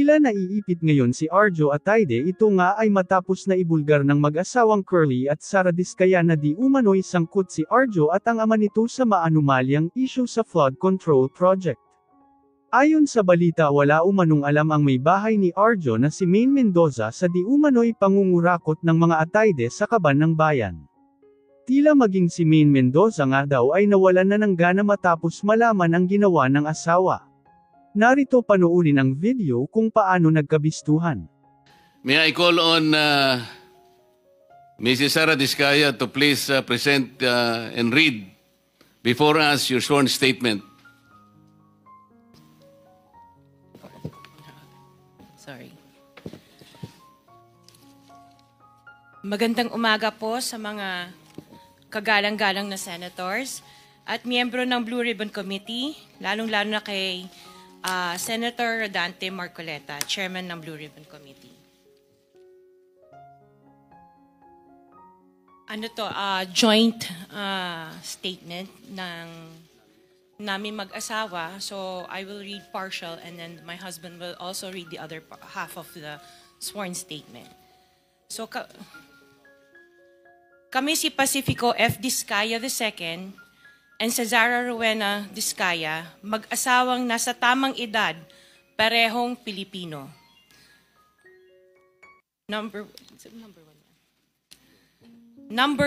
Tila naiipit ngayon si Arjo Ataide, ito nga ay matapos na ibulgar ng mag-asawang Curly at Sara Diskaya na di umano'y sangkot si Arjo at ang ama nito sa maanumalyang issue sa flood control project. Ayon sa balita, wala umanong alam ang may bahay ni Arjo na si Maine Mendoza sa di umano'y pangungurakot ng mga Ataide sa kaban ng bayan. Tila maging si Maine Mendoza nga daw ay nawalan na ng gana matapos malaman ang ginawa ng asawa. Narito panoorin ang video kung paano nagkabistuhan. May I call on Mrs. Sara Diskaya to please present and read before us your sworn statement. Sorry. Magandang umaga po sa mga kagalang-galang na senators at miyembro ng Blue Ribbon Committee, lalong-lalo na kay Senator Rodante Marcoleta, Chairman ng Blue Ribbon Committee. Ano to, joint statement ng namin mag-asawa. So I will read partial and then my husband will also read the other half of the sworn statement. So kami si Pacifico F. Diskaya II and Cesara Rowena Diskaya, mag-asawang nasa tamang edad, parehong Pilipino. Number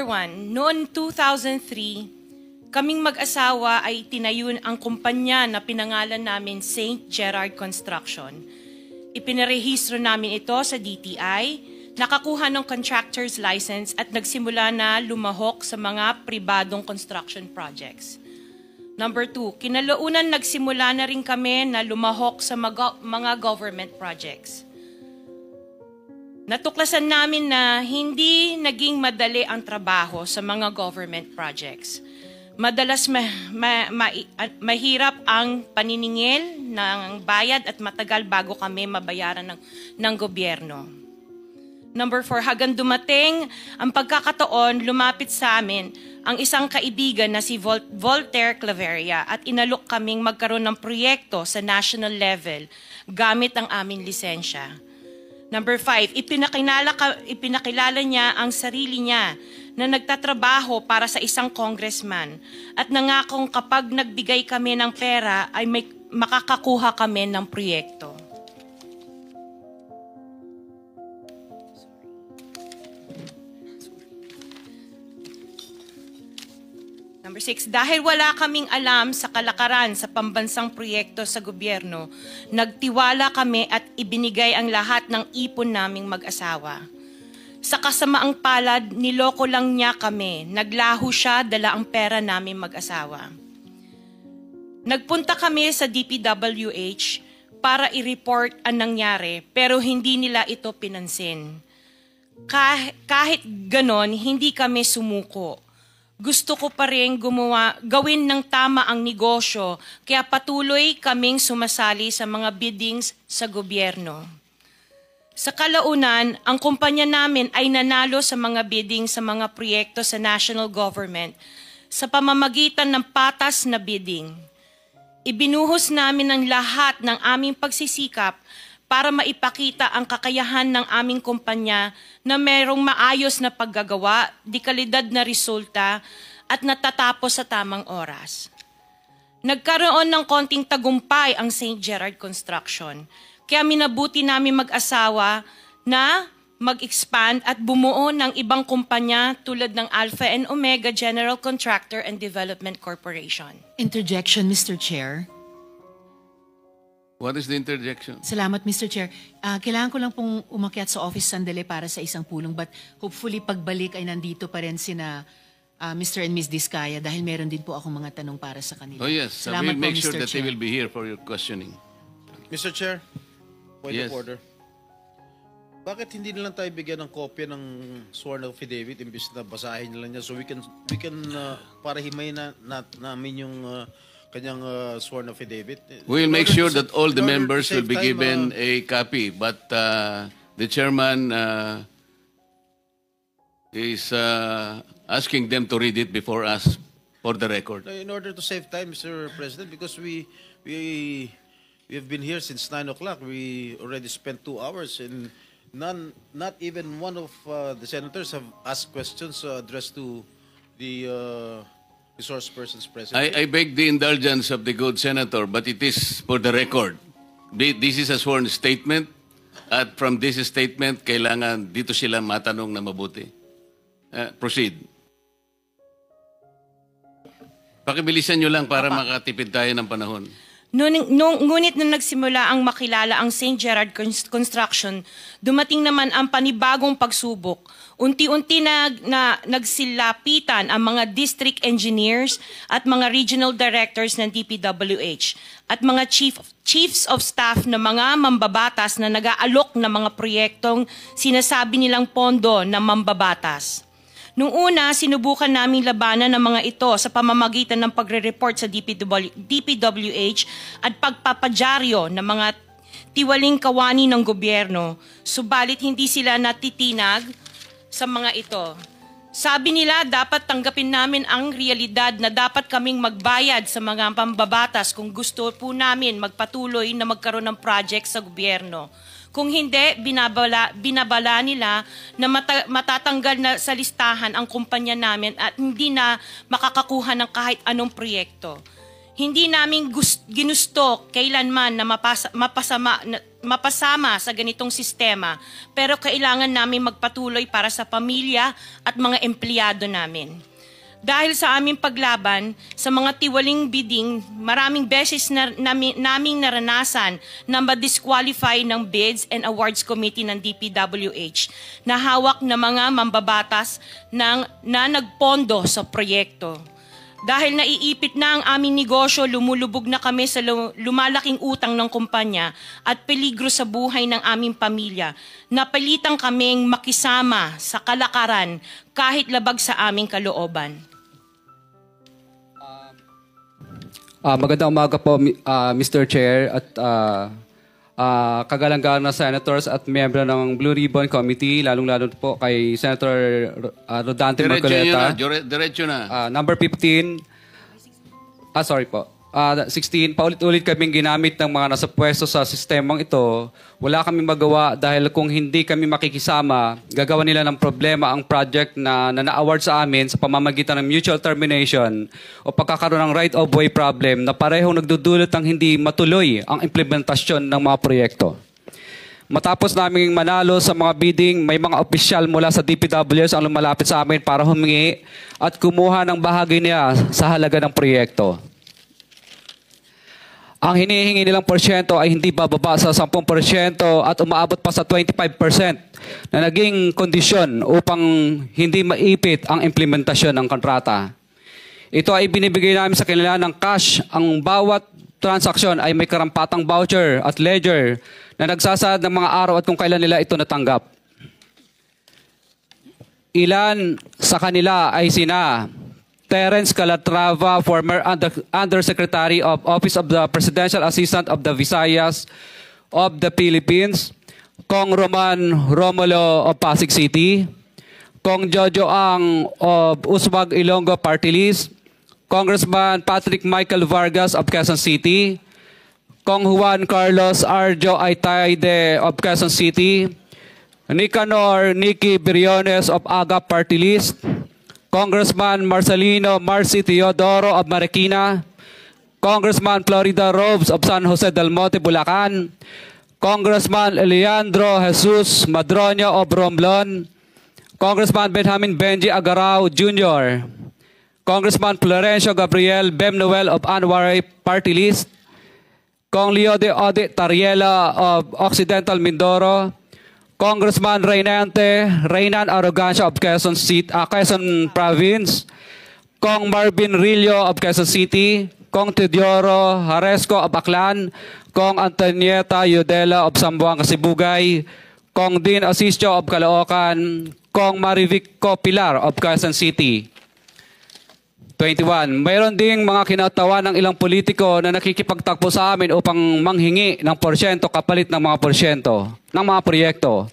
one, noong 2003, kaming mag-asawa ay tinayun ang kumpanya na pinangalan namin St. Gerard Construction. Ipinarehistro namin ito sa DTI, nakakuha ng contractor's license at nagsimula na lumahok sa mga pribadong construction projects. Number two, kinalaunan nagsimula na rin kami na lumahok sa mga government projects. Natuklasan namin na hindi naging madali ang trabaho sa mga government projects. Madalas mahirap ang paniningil ng bayad at matagal bago kami mabayaran ng gobyerno. Number 4, hanggang dumating ang pagkakataon, lumapit sa amin ang isang kaibigan na si Voltaire Claveria at inalok kaming magkaroon ng proyekto sa national level gamit ang aming lisensya. Number 5, ipinakilala niya ang sarili niya na nagtatrabaho para sa isang congressman at nangakong kapag nagbigay kami ng pera ay makakakuha kami ng proyekto. Number 6, dahil wala kaming alam sa kalakaran sa pambansang proyekto sa gobyerno, nagtiwala kami at ibinigay ang lahat ng ipon naming mag-asawa. Sa kasamaang palad, niloko lang niya kami. Naglaho siya, dala ang pera namin mag-asawa. Nagpunta kami sa DPWH para i-report ang nangyari, pero hindi nila ito pinansin. Kahit ganon, hindi kami sumuko. Gusto ko pa rin gawin ng tama ang negosyo, kaya patuloy kaming sumasali sa mga biddings sa gobyerno. Sa kalaunan, ang kumpanya namin ay nanalo sa mga bidding sa mga proyekto sa national government sa pamamagitan ng patas na bidding. Ibinuhos namin ang lahat ng aming pagsisikap para maipakita ang kakayahan ng aming kumpanya na mayroong maayos na paggagawa, dekalidad na resulta at natatapos sa tamang oras. Nagkaroon ng konting tagumpay ang St. Gerard Construction, kaya minabuti namin mag-asawa na mag-expand at bumuo ng ibang kumpanya tulad ng Alpha and Omega General Contractor and Development Corporation. Interjection, Mr. Chair. What is the interjection? Salamat, Mr. Chair. Kailangan ko lang pong umakyat sa office sandali para sa isang pulong, but hopefully pagbalik ay nandito pa rin sina Mr. and Ms. Diskaya dahil meron din po akong mga tanong para sa kanila. Oh yes, Salamat we'll make po, sure Mr. that they Chair. will be here for your questioning. Mr. Chair, point Yes. of order. Bakit hindi na lang tayo bigyan ng kopya ng sworn affidavit imbis na basahin nila niya so we can para himay namin yung kanyang sworn affidavit? We'll make sure that all the in order to members will save be time, given a copy, but the chairman is asking them to read it before us for the record. In order to save time, Mr. President, because we we've been here since 9 o'clock. We already spent 2 hours, and not even one of the senators have asked questions addressed to the resource persons present. I beg the indulgence of the good senator, but it is for the record. This is a sworn statement, at from this statement, kailangan dito sila matanong na mabuti. Proceed. Pakibilisan nyo lang para makatipid tayo ng panahon. Ngunit nung nagsimula ang makilala ang St. Gerard Construction, dumating naman ang panibagong pagsubok. Unti-unti nagsilapitan ang mga district engineers at mga regional directors ng DPWH at mga chiefs of staff na mga mambabatas na nag-aalok ng mga proyektong sinasabi nilang pondo na mambabatas. Nung una, sinubukan naming labanan ng mga ito sa pamamagitan ng pagre-report sa DPWH at pagpapadyaryo ng mga tiwaling kawani ng gobyerno, subalit hindi sila natitinag sa mga ito. Sabi nila dapat tanggapin namin ang realidad na dapat kaming magbayad sa mga pambabatas kung gusto po namin magpatuloy na magkaroon ng project sa gobyerno. Kung hindi, binabala nila na matatanggal na sa listahan ang kumpanya namin at hindi na makakakuha ng kahit anong proyekto. Hindi namin ginusto kailanman na mapasama sa ganitong sistema, pero kailangan namin magpatuloy para sa pamilya at mga empleyado namin. Dahil sa aming paglaban sa mga tiwaling bidding, maraming beses naming naranasan na ma-disqualify ng Bids and Awards Committee ng DPWH na hawak na mga mambabatas na nagpondo sa proyekto. Dahil naiipit na ang aming negosyo, lumulubog na kami sa lumalaking utang ng kumpanya at peligro sa buhay ng aming pamilya. Napilitan kaming makisama sa kalakaran kahit labag sa aming kalooban. Magandang umaga po, Mr. Chair at kagalang-galang na senators at miyembro ng Blue Ribbon Committee, lalong-lalo po kay Senator Rodante Marcoleta. Diretso na. Number 15, sorry po. 16, paulit-ulit kaming ginamit ng mga nasa pwesto sa sistemang ito. Wala kaming magawa dahil kung hindi kami makikisama, gagawa nila ng problema ang project na na-award sa amin sa pamamagitan ng mutual termination o pagkakaroon ng right-of-way problem na parehong nagdudulot ng hindi matuloy ang implementasyon ng mga proyekto. Matapos naming manalo sa mga bidding, may mga opisyal mula sa DPWS ang lumalapit sa amin para humingi at kumuha ng bahagi niya sa halaga ng proyekto. Ang hinihingi nilang porsyento ay hindi bababa sa 10% at umaabot pa sa 25% na naging kondisyon upang hindi maipit ang implementasyon ng kontrata. Ito ay binibigay namin sa kanila ng cash. Ang bawat transaksyon ay may karampatang voucher at ledger na nagsasaad ng mga araw at kung kailan nila ito natanggap. Ilan sa kanila ay sina Terence Calatrava, former Undersecretary of Office of the Presidential Assistant of the Visayas of the Philippines, Kong Roman Romulo of Pasig City, Kong Jojo Ang of Uswag Ilonggo Party List, Congressman Patrick Michael Vargas of Quezon City, Kong Juan Carlos Arjo Aitaide of Quezon City, Nicanor Nicky Briones of Aga Party List, Congressman Marcelino Marcy Teodoro of Marikina, Congressman Florida Robes of San Jose del Monte, Bulacan, Congressman Leandro Jesus Madroño of Romblon, Congressman Benjamin Benji Agarao Jr., Congressman Florencio Gabriel Bem Noel of Anwaray Party List, Kong Leo de Ode Tariela of Occidental Mindoro, Congressman Reynan Arrogancia of Quezon Province, Kong Marvin Rillo of Quezon City, Kong Teodoro Haresco of Aklan, Kong Antonieta Yudela of Zamboanga, Sibugay, Kong Dean Asisio of Caloocan, Kong Marivico Pilar of Quezon City. 21. Mayroon ding mga kinatawa ng ilang politiko na nakikipagtakbo sa amin upang manghingi ng porsyento kapalit ng mga porsyento ng mga proyekto.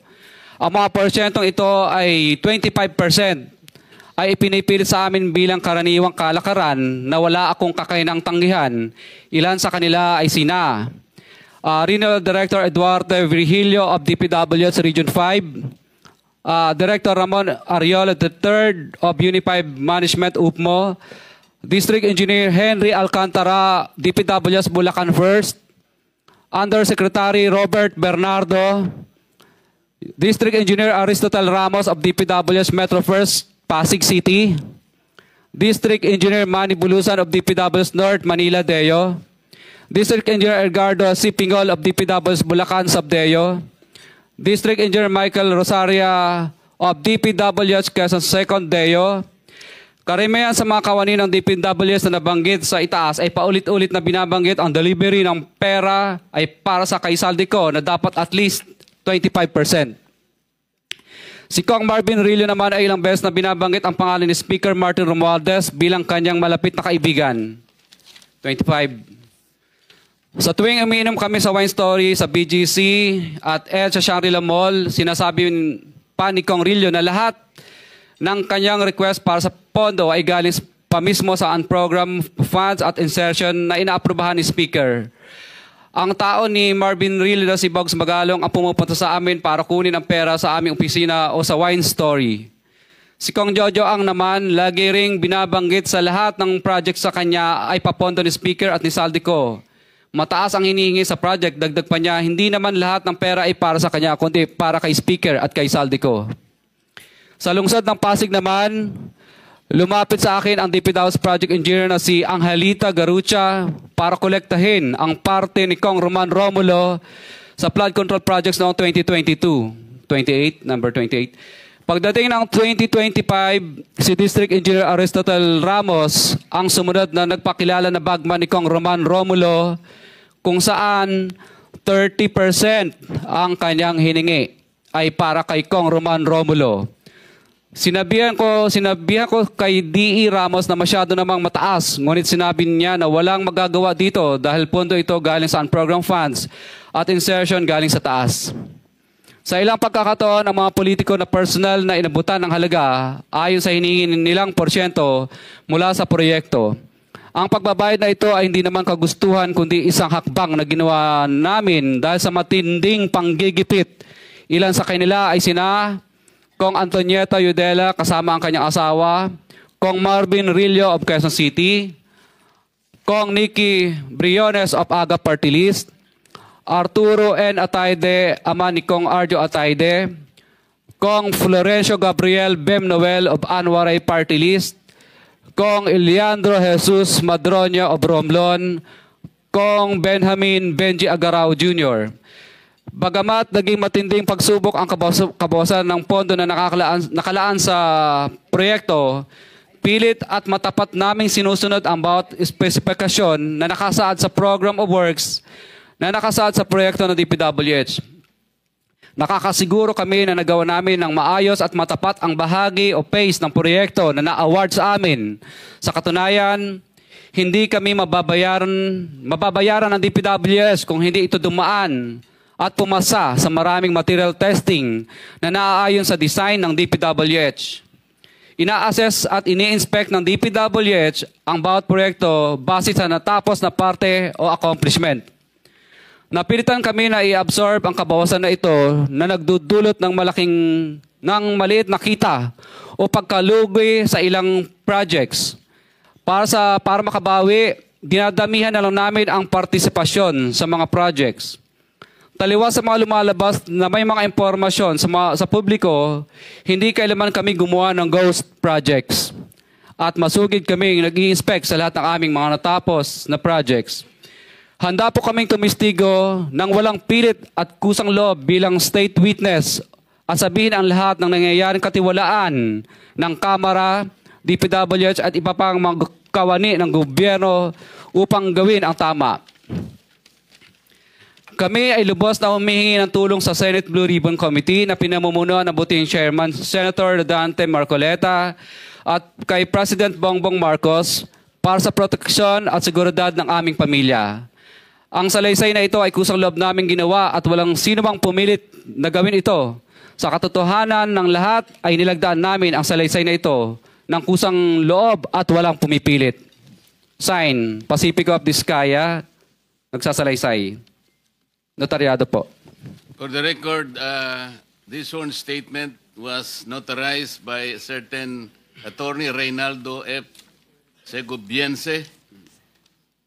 Ang mga porsyentong ito ay 25% ay ipinipilit sa amin bilang karaniwang kalakaran na wala akong kakainang tanggihan. Ilan sa kanila ay sina Regional Director Eduardo Virgilio of DPWH Region 5, Director Ramon Ariola III of Unified Management UPMO, District Engineer Henry Alcantara, DPWH Bulacan First, Undersecretary Robert Bernardo, District Engineer Aristotle Ramos of DPWH Metro First, Pasig City, District Engineer Manny Bulusan of DPWH North, Manila Deo, District Engineer Edgardo C. Pingol of DPWH Bulacan Subdeo, District Engineer Michael Rosaria of DPWH Quezon Second Deo. Karamihan sa mga kawani ng DPWH na nabanggit sa itaas ay paulit-ulit na binabanggit ang delivery ng pera ay para sa kay Saldico na dapat at least 25%. Si Kong Marvin Rillo naman ay ilang beses na binabanggit ang pangalan ni Speaker Martin Romualdez bilang kanyang malapit na kaibigan. 25. Sa tuwing umiinom kami sa Wine Story, sa BGC at sa Shangri-La Mall, sinasabi pa ni Kong Rillo na lahat ng kanyang request para sa pondo ay galing pa mismo sa unprogrammed funds at insertion na inaaprubahan ni Speaker. Ang tao ni Marvin Rillo na si Bogs Magalong ang pumupunta sa amin para kunin ang pera sa aming opisina o sa Wine Story. Si Kong Jojo Ang naman, lagi ring binabanggit sa lahat ng project sa kanya ay papondo ni Speaker at ni Saldico. Mataas ang hinihingi sa project, dagdag pa niya, hindi naman lahat ng pera ay para sa kanya, kundi para kay Speaker at kay Saldico. Sa lungsod ng Pasig naman, lumapit sa akin ang DPWH Project Engineer na si Angelita Garucha para kolektahin ang parte ni Kong Roman Romulo sa flood control projects noong 2022. Number 28. Pagdating ng 2025, si District Engineer Aristotle Ramos ang sumunod na nagpakilala na bagman ni Kong Roman Romulo kung saan 30% ang kanyang hiningi ay para kay Kong Roman Romulo. Sinabihan ko kay D.E. Ramos na masyado namang mataas, ngunit sinabi niya na walang magagawa dito dahil pondo ito galing sa unprogrammed funds at insertion galing sa taas. Sa ilang pagkakataon, ang mga politiko na personal na inabutan ng halaga ayon sa hiningi nilang porsyento mula sa proyekto. Ang pagbabayad na ito ay hindi naman kagustuhan kundi isang hakbang na ginawa namin dahil sa matinding panggigipit. Ilan sa kanila ay sina Kong Antonieta Yudela kasama ang kanyang asawa, Kong Marvin Rillo of Quezon City, Kong Nikki Briones of Aga Party List, Arturo N. Ataide, ama ni Kong Arjo Ataide, Kong Florencio Gabriel Bem Noel of Anwaray Party List, Kong Eliandro Jesus Madroño of Romblon, Kong Benjamin Benji Agarao Jr. Bagamat naging matinding pagsubok ang kabawasan ng pondo na nakalaan sa proyekto, pilit at matapat naming sinusunod ang bawat espesifikasyon na nakasaad sa Program of Works na nakasaad sa proyekto ng DPWH. Nakakasiguro kami na nagawa namin ng maayos at matapat ang bahagi o phase ng proyekto na na-award sa amin. Sa katunayan, hindi kami mababayaran ng DPWH kung hindi ito dumaan at pumasa sa maraming material testing na naaayon sa design ng DPWH. Ina-assess at ini-inspect ng DPWH ang bawat proyekto base sa natapos na parte o accomplishment. Napilitan kami na i-absorb ang kabawasan na ito na nagdudulot ng maliit na kita o pagkalugi sa ilang projects. Para makabawi, dinadamihan na lang namin ang partisipasyon sa mga projects. Taliwas sa mga lumalabas na may mga impormasyon sa publiko, hindi kailanman kami gumawa ng ghost projects. At masugid kami nag-i-inspect sa lahat ng aming mga natapos na projects. Handa po kaming tumistigo ng walang pilit at kusang loob bilang state witness at sabihin ang lahat ng nangyayaring katiwalaan ng Kamara, DPWH at iba pang mga kawani ng gobyerno upang gawin ang tama. Kami ay lubos na humihingi ng tulong sa Senate Blue Ribbon Committee na pinamumunuan ng buting Chairman Senator Dante Marcoleta at kay President Bongbong Marcos para sa proteksyon at seguridad ng aming pamilya. Ang salaysay na ito ay kusang loob namin ginawa at walang sino mang pumilit na gawin ito. Sa katotohanan ng lahat ay nilagdaan namin ang salaysay na ito ng kusang loob at walang pumipilit. Sign, Pacifico of Vizcaya, nagsasalaysay. Notaryado po. For the record, this sworn statement was notarized by a certain Attorney Reynaldo F. Segubiense,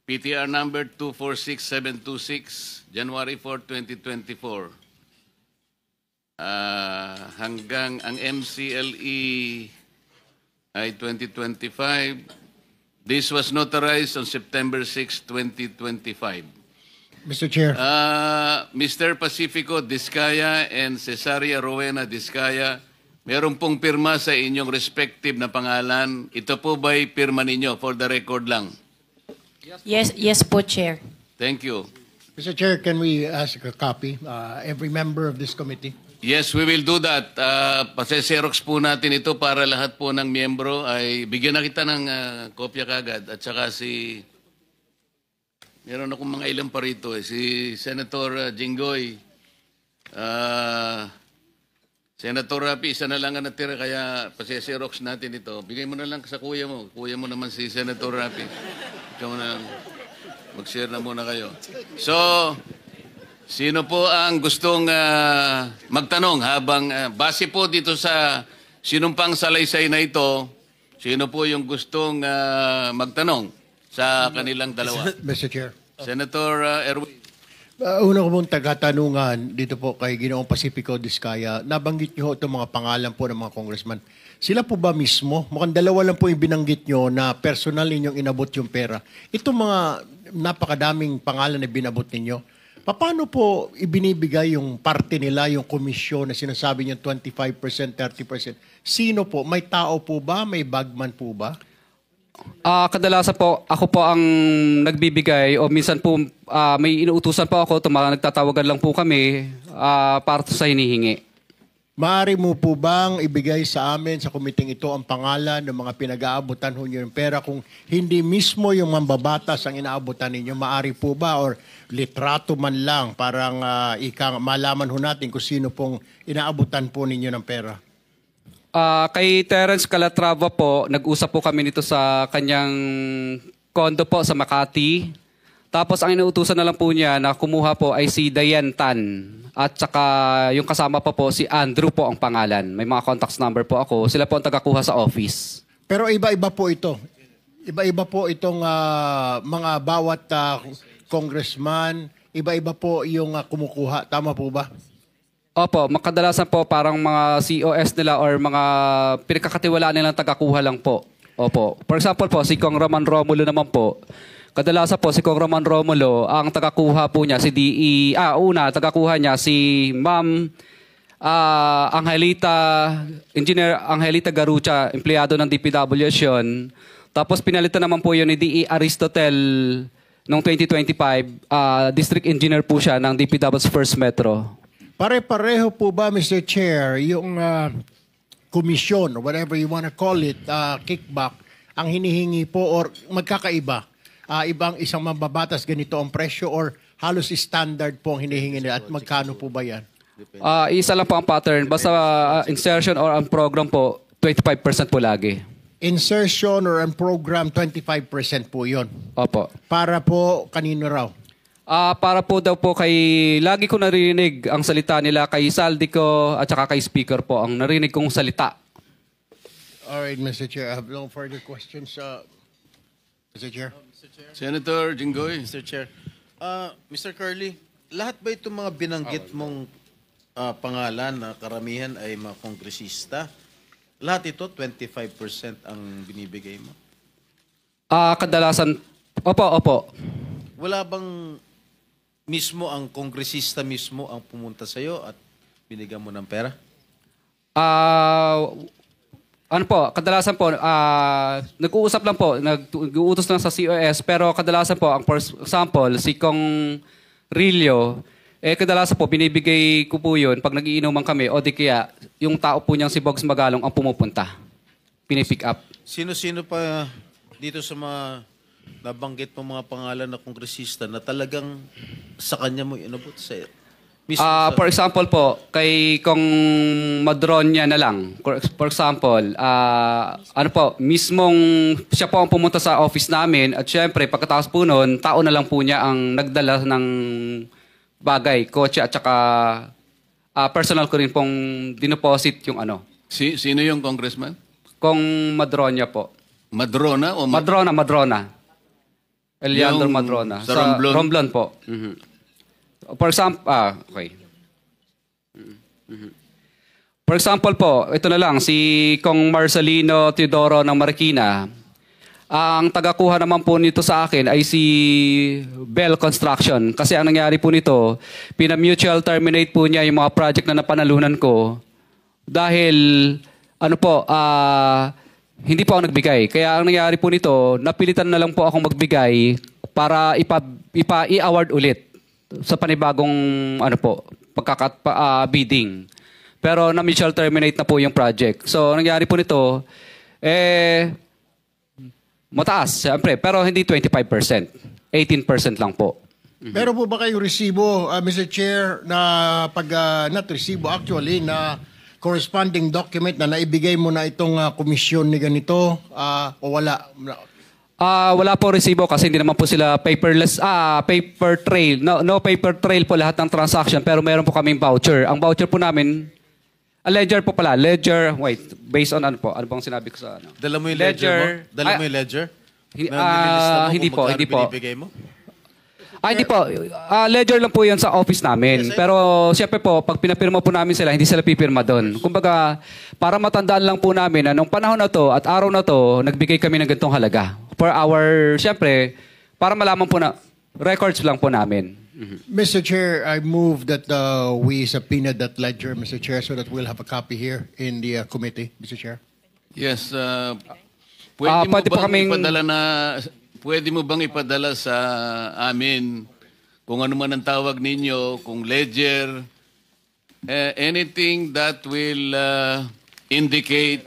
PTR number 246726, January 4, 2024. Hanggang ang MCLE ay 2025. This was notarized on September 6, 2025. Mr. Chair. Mr. Pacifico Discaya and Cesaria Rowena Discaya, meron pong pirma sa inyong respective na pangalan. Ito po ba'y pirma ninyo? For the record lang. Yes po, Chair. Thank you. Mr. Chair, can we ask a copy? Every member of this committee. Yes, we will do that. Pase-xerox po natin ito para lahat po ng miyembro ay bigyan na kita ng kopya kagad. At saka meron akong mga ilang pa rito si Senator Jinggoy. Senator Rapi, isa na lang ang natira kaya pase-xerox natin ito. Bigay mo na lang sa kuya mo. Kuya mo naman si Senator Rapi. Ikaw na lang. Mag-share na muna kayo. So, sino po ang gustong magtanong habang base po dito sa sinumpang salaysay na ito, sino po yung gustong magtanong sa kanilang dalawa? Mr. Chair. Senator Erwin. Una ko mong tagatanungan dito po kay Ginoong Pacifico Discaya. Nabanggit niyo itong mga pangalan po ng mga congressman. Sila po ba mismo? Mukhang dalawa lang po yung binanggit niyo na personal ninyong inabot yung pera. Itong mga napakadaming pangalan na binabot ninyo, paano po ibinibigay yung parte nila, yung komisyon na sinasabi niyo 25%, 30%? Sino po? May tao po ba? May bagman po ba? Kadalasan po, ako po ang nagbibigay o minsan po may inuutusan po ako, nagtatawagan lang po kami para sa hinihingi. Maaari mo po bang ibigay sa amin sa komiting ito ang pangalan ng mga pinag-aabutan ho nyo ng pera kung hindi mismo yung mambabatas ang inaabutan ninyo? Maaari po ba or litrato man lang parang malaman ho natin kung sino pong inaabutan po ninyo ng pera? Kay Terence Calatrava po, nag-usap po kami nito sa kanyang kondo po sa Makati. Tapos ang inuutusan na lang po niya na kumuha po ay si Diane Tan. At saka yung kasama pa po si Andrew po ang pangalan. May mga contacts number po ako. Sila po ang tagakuha sa office. Pero iba-iba po ito. Iba-iba po itong mga bawat congressman. Iba-iba po yung kumukuha. Tama po ba? Opo, makadalasan po parang mga COS nila or mga pinagkakatiwalaan nilang tagakuha lang po. Opo. For example po, si Kong Roman Romulo naman po. Kadalasan po si Kong Roman Romulo, ang tagakuha po niya si tagakuha niya si Ma'am Engineer Angelita Garucha, empleyado ng DPWH yun. Tapos pinalitan naman po yun ni D.E. Aristotel noong 2025. District Engineer po siya ng DPW's First Metro. Pare-pareho po ba, Mr. Chair, yung komisyon, or whatever you want to call it, kickback, ang hinihingi po or magkakaiba? Ibang isang mababatas ganito ang presyo or halos standard po ang hinihingi nila at magkano po ba yan? Isa lang po ang pattern. Basta insertion or ang program po, 25% po lagi. Insertion or ang program, 25% po yun. Opo. Para po kanino raw? Para po daw po lagi ko narinig ang salita nila kay Saldico at saka kay Speaker po, ang narinig kong salita. Alright, Mr. Chair, I have no further questions. Mr. Chair? Senator Jinggoy. Mr. Chair. Mr. Curly, lahat ba itong mga binanggit mong pangalan na karamihan ay mga kongresista? Lahat ito, 25% ang binibigay mo? Kadalasan, opo. Wala bang mismo ang kongresista mismo ang pumunta sa'yo at binigyan mo ng pera? Kadalasan po, nag-uusap lang po, nag-uutos lang sa COS, pero kadalasan po, ang for example, si Kong Rillo, kadalasan po, binibigay ko po yun pag nagiinuman kami, o di kaya, yung tao po niyang si Bogs Magalong ang pumupunta. Pinipick up. Sino-sino pa dito sa mga nabanggit mo mga pangalan na kongresista na talagang sa kanya mo inabot sa for example po, kay Kong Madronya na lang. For example, mismong siya po ang pumunta sa office namin at syempre pagkatapos po noon, tao na lang po niya ang nagdala ng bagay, kotse at saka personal ko rin pong dinoposit yung ano. Sino yung congressman? Kung Madronya po. Madrona o Madrona. Eliandro Yung Madrona. sa Romblon? Romblon po. For example, okay. For example po, ito na lang, si Kong Marcelino Teodoro ng Marikina. Ang tagakuha naman po nito sa akin ay si Bell Construction. Kasi ang nangyari po nito, pina-mutual terminate po niya yung mga project na napanalunan ko. Dahil, hindi po ako nagbigay. Kaya ang nangyari po nito, napilitan na lang po akong magbigay para i-award ulit sa panibagong bidding. Pero na-mutual terminate na po yung project. So, ang nangyari po nito, mataas, siyempre, pero hindi 25%. 18% lang po. Pero po ba kayong resibo, Mr. Chair, na not resibo actually, na corresponding document na naibigay mo na itong komisyon ni ganito o wala? Wala po resibo kasi hindi naman po sila paperless, paper trail. No paper trail po lahat ng transaction pero meron po kaming voucher. Ang voucher po namin, ledger po pala. Ledger, based on ano bang sinabi ko sa ano? Dala mo yung ledger mo? Dala mo yung ledger? Hindi po. Binibigay mo? Hindi po. Ledger lang po yan sa office namin. Pero siyempre po, pag pinapirma po namin sila, hindi sila pipirma doon. Kumbaga, para matandaan lang po namin na nung panahon na to at araw na to, nagbigay kami ng ganitong halaga. For our, siyempre, para malaman po na, records lang po namin. Mr. Chair, I move that we subpoena that ledger, Mr. Chair, so that we'll have a copy here in the committee, Mr. Chair. Yes. Pwede mo bang ipadala sa amin kung ano man ang tawag ninyo, kung ledger, anything that will indicate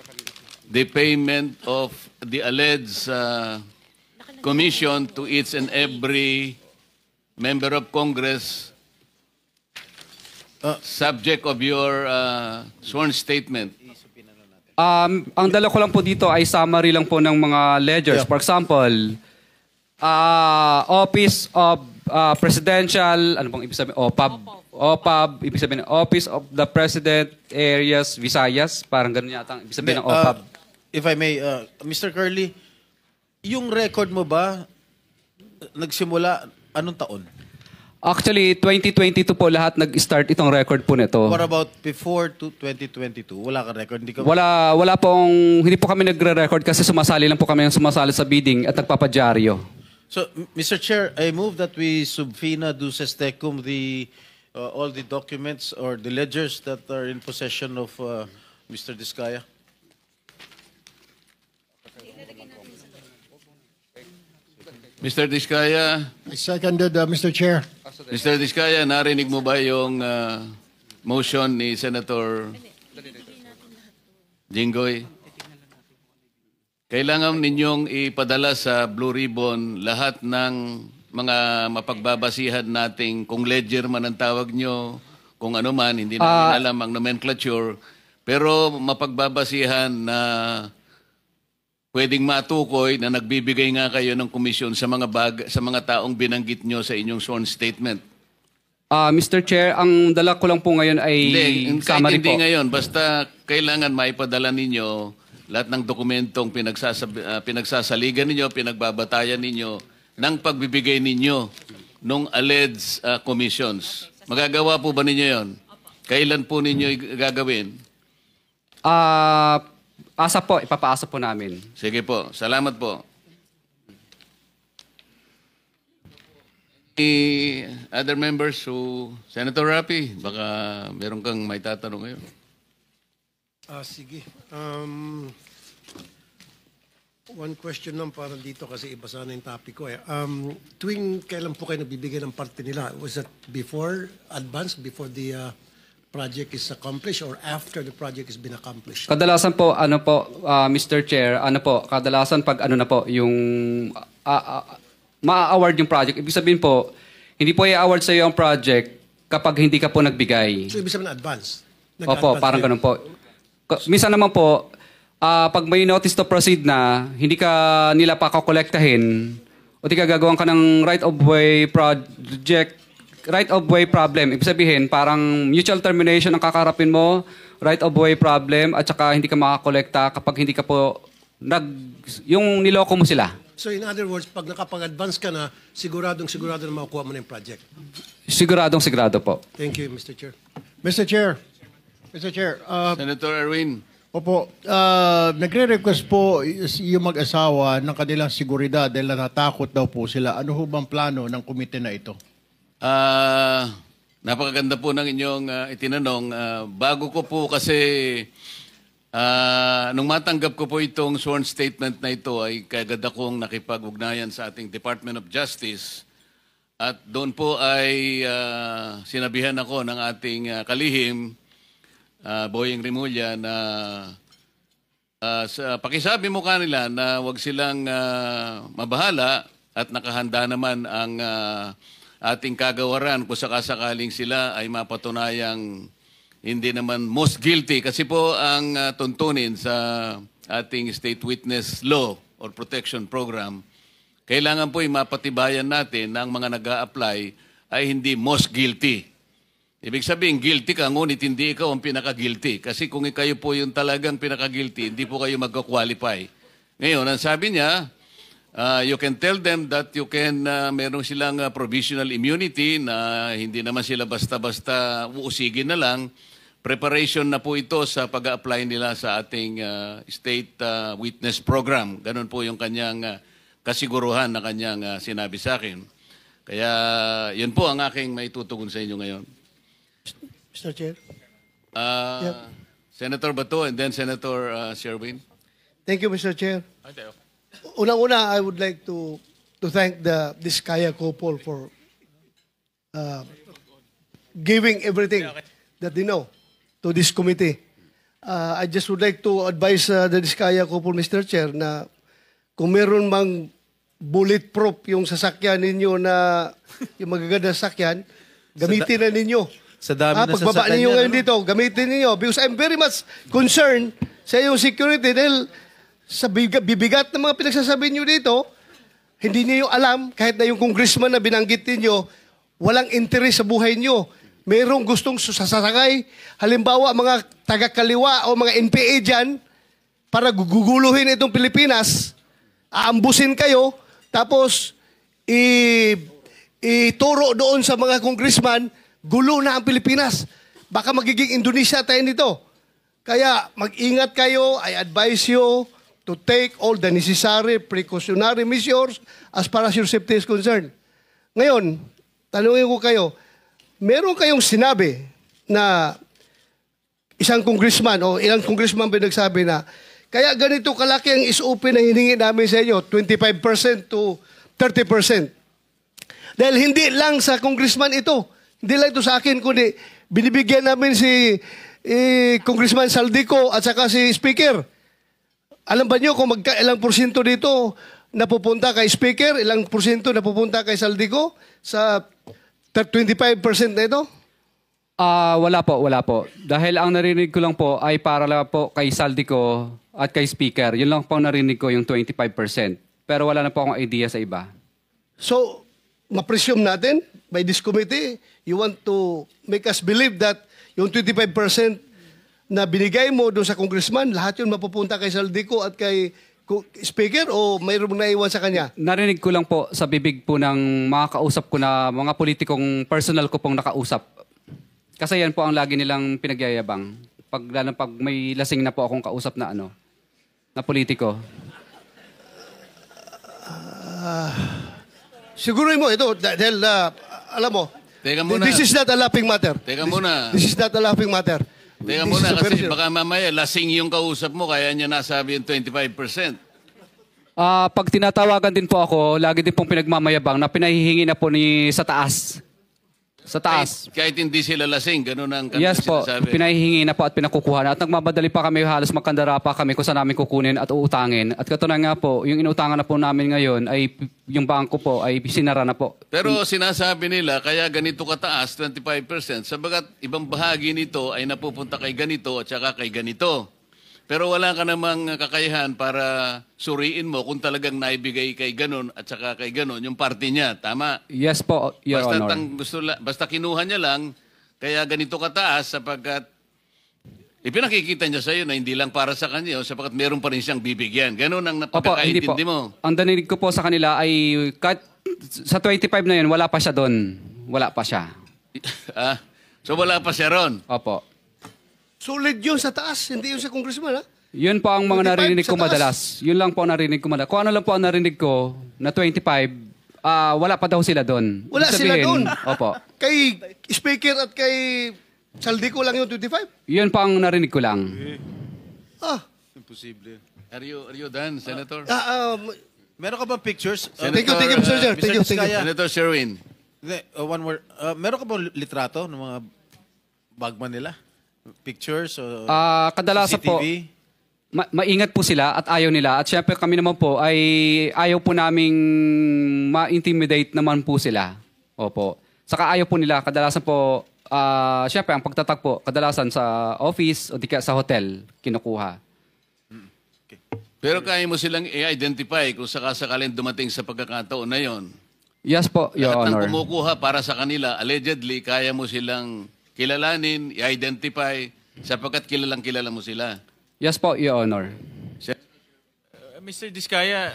the payment of the alleged commission to each and every member of Congress subject of your sworn statement? Ang dala ko lang po dito ay summary lang po ng mga ledgers. For example, Office of Presidential, ano bang ibig sabihin? OPAB, ibig sabihin Office of the President Areas Visayas, parang ganun yata ang ibig sabihin ng OPAB. If I may, Mr. Curly, yung record mo ba nagsimula anong taon? Actually, 2022 po lahat nag-start itong record po nito. What about before 2022? Wala ka record? Wala pong, hindi po kami nagre-record kasi sumasali lang po kami ng sumasali sa bidding at nagpapadyaryo. So, Mr. Chair, I move that we subpoena duces tecum all the documents or the ledgers that are in possession of Mr. Diskaya. Mr. Diskaya, I seconded, Mr. Chair. Mr. Diskaya, narinig mo ba yung motion ni Senator Jinggoy? Kailangan ninyong ipadala sa Blue Ribbon lahat ng mga mapagbabasihan nating kung ledger man ang tawag nyo, kung ano man, hindi namin alam ang nomenclature, pero mapagbabasihan na pwedeng matukoy na nagbibigay nga kayo ng komisyon sa mga taong binanggit nyo sa inyong sworn statement. Mr. Chair, ang dala ko lang po ngayon ay summary po. Hindi ngayon, basta kailangan maipadala ninyo lahat ng dokumentong pinagsasaligan ninyo, pinagbabatayan ninyo ng pagbibigay ninyo ng alleged commissions. Magagawa po ba ninyo yon? Kailan po ninyo gagawin? Ipapaasa po namin. Sige po, salamat po. Other members Senator Rapi, baka meron kang may tatanong ngayon. Sige. One question lang para dito kasi iba sana yung topic ko eh. Tuwing kailan po kayo nabibigay ng parte nila? Was that before before the project is accomplished or after the project has been accomplished? Kadalasan po, Mr. Chair, kadalasan pag yung ma-award yung project. Ibig sabihin po, hindi po i-award sa iyo ang project kapag hindi ka po nagbigay. So ibig sabihin advance? Opo, parang ganun po. Minsan naman po, pag may notice to proceed na, hindi ka nila pa kakolektahin, o di ka gagawan ka ng right of way project, right of way problem. Ibig sabihin, parang mutual termination ang kakarapin mo, right of way problem, at saka hindi ka makakolekta kapag hindi ka po yung niloko mo sila. So in other words, pag nakapag-advance ka na, siguradong na makukuha mo na yung project. Sigurado po. Thank you, Mr. Chair. Mr. Chair, Senator Erwin. opo, nagre-request po yung mag-asawa ng kanilang seguridad dahil natatakot daw po sila. Ano ho bang plano ng komite na ito? Napakaganda po ng inyong itinanong. Bago ko po kasi, nung matanggap ko po itong sworn statement na ito, ay kagad akong nakipag-ugnayan sa ating Department of Justice. At doon po ay sinabihan ako ng ating kalihim, Boyeng Rimulya, na pakisabi mo kanila na wag silang mabahala at nakahanda naman ang ating kagawaran kung sakasakaling sila ay mapatunayang hindi naman most guilty. Kasi po ang tuntunin sa ating State Witness Law or Protection Program, kailangan po mapatibayan natin na ang mga nag-a-apply ay hindi most guilty. Ibig sabihin, guilty ka, ngunit hindi ikaw ang pinaka-guilty. Kasi kung kayo po yung talagang pinaka-guilty, hindi po kayo mag-qualify. Ngayon, ang sabi niya, you can tell them that you can, meron silang provisional immunity na hindi naman sila basta-basta uusigin na lang. Preparation na po ito sa pag-a-apply nila sa ating State Witness Program. Ganun po yung kanyang kasiguruhan na kanyang sinabi sa akin. Kaya yun po ang aking maitutugon sa inyo ngayon. Mr. Chair. Senator Bato and then Senator Sherwin. Thank you, Mr. Chair. Unang-una, I would like to thank the Diskaya couple for giving everything that they know to this committee. I just would like to advise the Diskaya couple, Mr. Chair, na kung meron mang bulletproof yung sasakyan ninyo na yung magaganda sasakyan, gamitin na ninyo. Sa dami na pagbaba sasakyan ninyo niya, ngayon dito, gamitin ninyo. Because I'm very much concerned sa iyong security dahil sa bibigat ng mga pinagsasabi nyo dito, hindi niyo alam, kahit na yung congressman na binanggit niyo, walang interes sa buhay nyo. Merong gustong sasakay, halimbawa mga taga-kaliwa o mga NPA dyan, para guguluhin itong Pilipinas, aambusin kayo, tapos ituro doon sa mga congressman, gulo na ang Pilipinas. Baka magiging Indonesia tayo nito. Kaya mag-ingat kayo. I advise you to take all the necessary precautionary measures as far as your safety is concerned. Ngayon, tanungin ko kayo, meron kayong sinabi na isang congressman o ilang congressman ba nagsabi na kaya ganito kalaki ang SOP na hiningi namin sa inyo, 25% to 30%. Dahil hindi lang sa congressman ito, hindi lang ito sa akin, kundi binibigyan namin si Congressman Saldico at saka si Speaker. Alam ba niyo kung ilang porsyento dito napupunta kay Speaker, ilang porsyento napupunta kay Saldico sa 25% na ito? Wala po. Dahil ang narinig ko lang po ay para lang po kay Saldico at kay Speaker. Yun lang po ang narinig ko, yung 25%. Pero wala na po akong idea sa iba. So, ma-presume natin by this committee, you want to make us believe that yung 25% na binigay mo doon sa congressman, lahat yun mapupunta kay Saldico at kay Speaker o mayroong naiwan sa kanya? Narinig ko lang po sa bibig po ng mga kausap ko na mga politikong personal ko pong nakausap. Kasi yan po ang lagi nilang pinagyayabang. Pag may lasing na po akong kausap na na politiko. Siguro mo ito dahil alam mo, Teka muna. this is not a laughing matter. Teka muna. This is not a laughing matter. Teka This muna is a kasi very- baka mamaya lasing yung kausap mo kaya niya nasabi yung 25%. Pag tinatawagan din po ako, lagi din pong pinagmamayabang na pinahihingi na po sa taas. Sa taas. Kahit hindi sila lasing, ganun ang Yes po, sinasabi. pinahihingi na po at pinakukuha na. At nagmamadali pa kami, halos magkandara pa kami kung saan namin kukunin at uutangin. At katunayan nga po, yung inuutangan na po namin ngayon ay yung bangko po ay sinara na po. Pero sinasabi nila, kaya ganito kataas, 25%, sabagat ibang bahagi nito ay napupunta kay ganito at saka kay ganito. Pero wala ka namang kakayahan para suriin mo kung talagang naibigay kay ganon at saka kay ganon yung party niya. Tama? Yes po, Your Basta, Honor. basta kinuha niya lang, kaya ganito kataas sapagkat ipinakikita niya sa iyo na hindi lang para sa kanya, sapagkat meron pa rin siyang bibigyan. Ganon ang Opo, hindi po. napagkakaintindi mo. Ang danilig ko po sa kanila ay sa 25 na yun, wala pa siya doon. Wala pa siya. So wala pa siya ron. Opo. Solid yun sa taas, hindi yun sa congressman, ha? Yun po ang 25 mga narinig ko sa taas. madalas. Yun lang po ang narinig ko madalas. Kung ano lang po ang narinig ko na 25, wala pa daw sila doon. Wala Ibig sila sabihin, doon. Opo. Kay speaker at kay Saldico lang yung 25? Yun po ang narinig ko lang. Ah, Imposible. Are you done, Senator? Meron ka bang pictures? Thank you, Mr. Chair. Thank you, thank you. Senator Sherwin. Hindi, one word. Meron ka bang litrato ng mga bagman nila? Pictures? Kadalasan po, CCTV? maingat po sila at ayaw nila. At syempre kami naman po ay ayaw po naming ma-intimidate naman po sila. Opo. Saka ayaw po nila. Kadalasan po, syempre ang pagtatag po, kadalasan sa office o di kaya sa hotel, kinukuha. Pero kaya mo silang i-identify kung sakasakalin dumating sa pagkakataon na yon. Yes po, Your Lahat Honor. ng kumukuha para sa kanila, allegedly, kaya mo silang kilalanin, i-identify, sapagkat kilala mo sila. Yes po, Your Honor. Mr. Diskaya,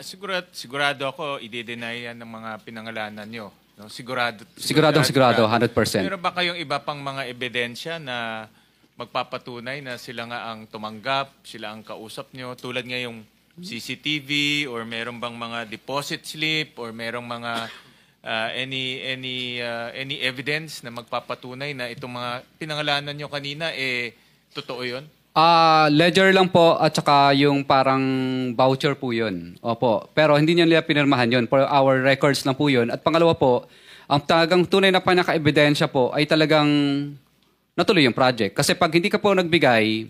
sigurado ako i-deny yan ng mga pinangalanan nyo. No? Sigurado, 100%. Pero ba kayong iba pang mga ebidensya na magpapatunay na sila nga ang tumanggap, sila ang kausap nyo, tulad nga yung CCTV or meron bang mga deposit slip or merong mga any evidence na magpapatunay na itong mga pinangalanan nyo kanina totoo 'yon? Ledger lang po at saka yung parang voucher po yun. Opo. Pero hindi nila pinirmahan yun. For our records lang po yun. At pangalawa po, ang talagang tunay na pinaka-ebidensya po ay talagang natuloy yung project. Kasi pag hindi ka po nagbigay,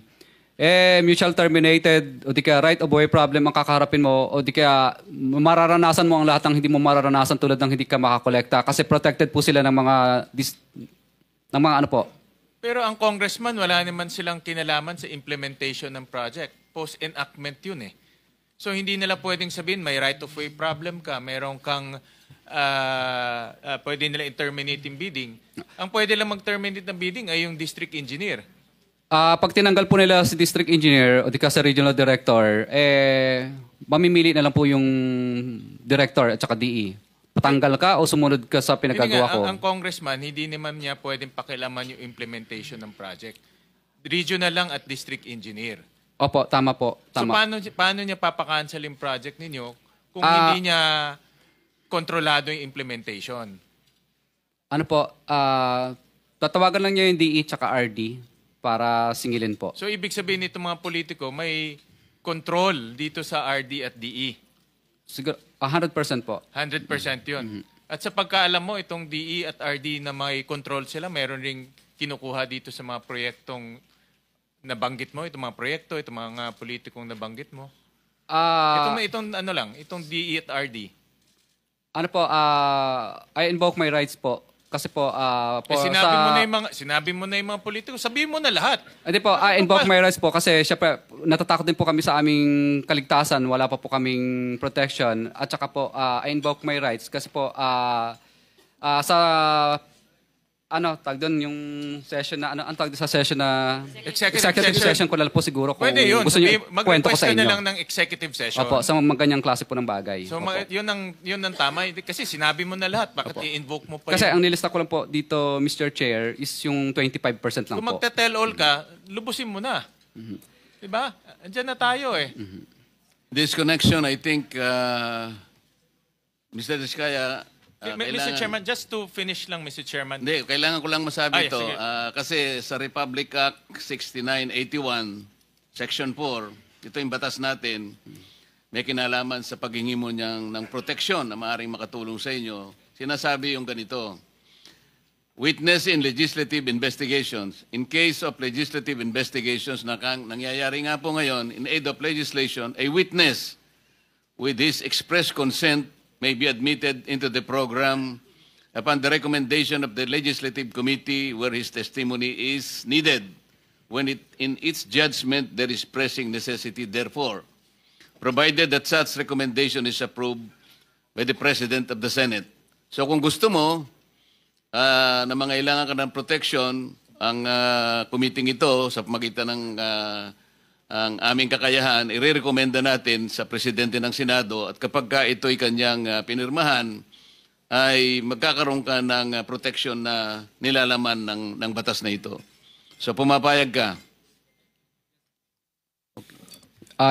mutual terminated, o di kaya right of way problem ang kakaharapin mo, o di kaya mararanasan mo ang lahat ng hindi mo mararanasan tulad ng hindi ka makakolekta. Kasi protected po sila ng mga ano po. Pero ang congressman, wala naman silang kinalaman sa implementation ng project. Post-enactment yun eh. So hindi nila pwedeng sabihin may right of way problem ka, meron kang pwede nila i-terminate yung bidding. Ang pwede lang mag-terminate ng bidding ay yung district engineer. Pag tinanggal po nila si district engineer o di ka sa regional director, mamimili na lang po yung director at saka DE. Patanggal ka o sumunod ka sa pinagagawa ko? Ang congressman, hindi naman niya pwedeng pakialaman yung implementation ng project. Regional lang at district engineer. Opo, tama po. Tama. So paano niya papakancel yung project ninyo kung hindi niya kontrolado yung implementation? Ano po, tatawagan lang niya yung DE tsaka RD para singilin po. So ibig sabihin nitong mga politiko, may control dito sa RD at DE. Siguro, 100% po. 100% yun. At sa pagkaalam mo, itong DE at RD na may control sila, meron ring kinukuha dito sa mga proyektong nabanggit mo, itong mga proyekto, itong mga politikong nabanggit mo. Itong DE at RD. Ano po, I invoke my rights po. Kasi po, sinabi mo na yung mga politiko, sabihin mo na lahat. Hindi po, I invoke my rights po kasi syempre natatakot din po kami sa aming kaligtasan, wala pa po kaming protection. At saka po, I invoke my rights kasi po sa tag doon yung session na ang tag sa session na executive session ko lang po siguro kung pwede yun. gusto niyo kwento ko sa Mag-request ka inyo. na lang ng executive session. Opo, sa mga ganyang klase po ng bagay. So Opo. yun ang tama kasi sinabi mo na lahat, bakit i-invoke mo pa Kasi yun? ang nilista ko lang po dito, Mr. Chair, is yung 25% lang Kung po. magte-tell all ka, lubusin mo na. Diba? Andiyan na tayo eh. This connection, I think, Mr. Diskaya, Mr. Chairman, just to finish lang, Mr. Chairman. Hindi, kailangan ko lang masabi ito. sige. Kasi sa Republic Act 6981, Section 4, ito yung batas natin, may kinalaman sa paghingi mo ng proteksyon na maaaring makatulong sa inyo. Sinasabi yung ganito, witness in legislative investigations. In case of legislative investigations na nangyayari nga po ngayon, in aid of legislation, a witness with his express consent may be admitted into the program upon the recommendation of the Legislative Committee where his testimony is needed. when in its judgment there is pressing necessity therefore, provided that such recommendation is approved by the President of the Senate. So kung gusto mo na mangailangan ka ng protection, ang committee ito sa pamagitan ng ang aming kakayahan, irerekomenda natin sa Presidente ng Senado at kapag ka ito'y kanyang pinirmahan, ay magkakaroon ka ng protection na nilalaman ng batas na ito. So pumapayag ka?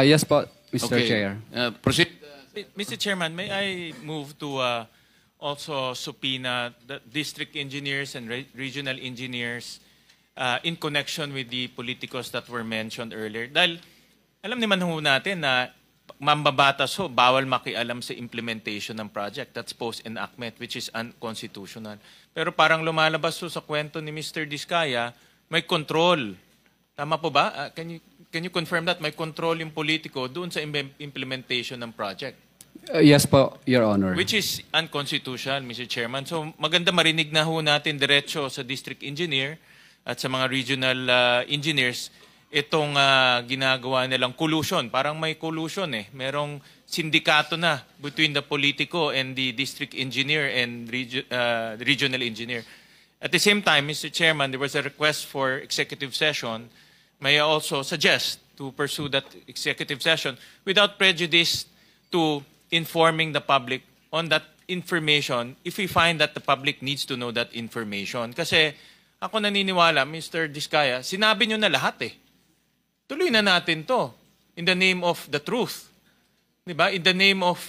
Yes po, Mr. Chair. Proceed. Mr. Chairman, may I move to also subpoena the district engineers and regional engineers in connection with the politicos that were mentioned earlier? Dahil alam naman ho natin na mambabatas ho, bawal makialam sa implementation ng project. That's post-enactment, which is unconstitutional. Pero parang lumalabas ho sa kwento ni Mr. Diskaya, may control. Tama po ba? Can you confirm that? May control yung politiko doon sa implementation ng project? Yes po, Your Honor. Which is unconstitutional, Mr. Chairman. So maganda marinig na ho natin diretso sa district engineer at sa mga regional engineers itong ginagawa nilang collusion. Parang may collusion eh. Merong sindikato na between the politico and the district engineer and regional engineer. At the same time, Mr. Chairman, there was a request for executive session. May I also suggest to pursue that executive session without prejudice to informing the public on that information if we find that the public needs to know that information. Kasi ako naniniwala, Mr. Diskaya, sinabi nyo na lahat eh. Tuloy na natin to in the name of the truth. Diba? In the name of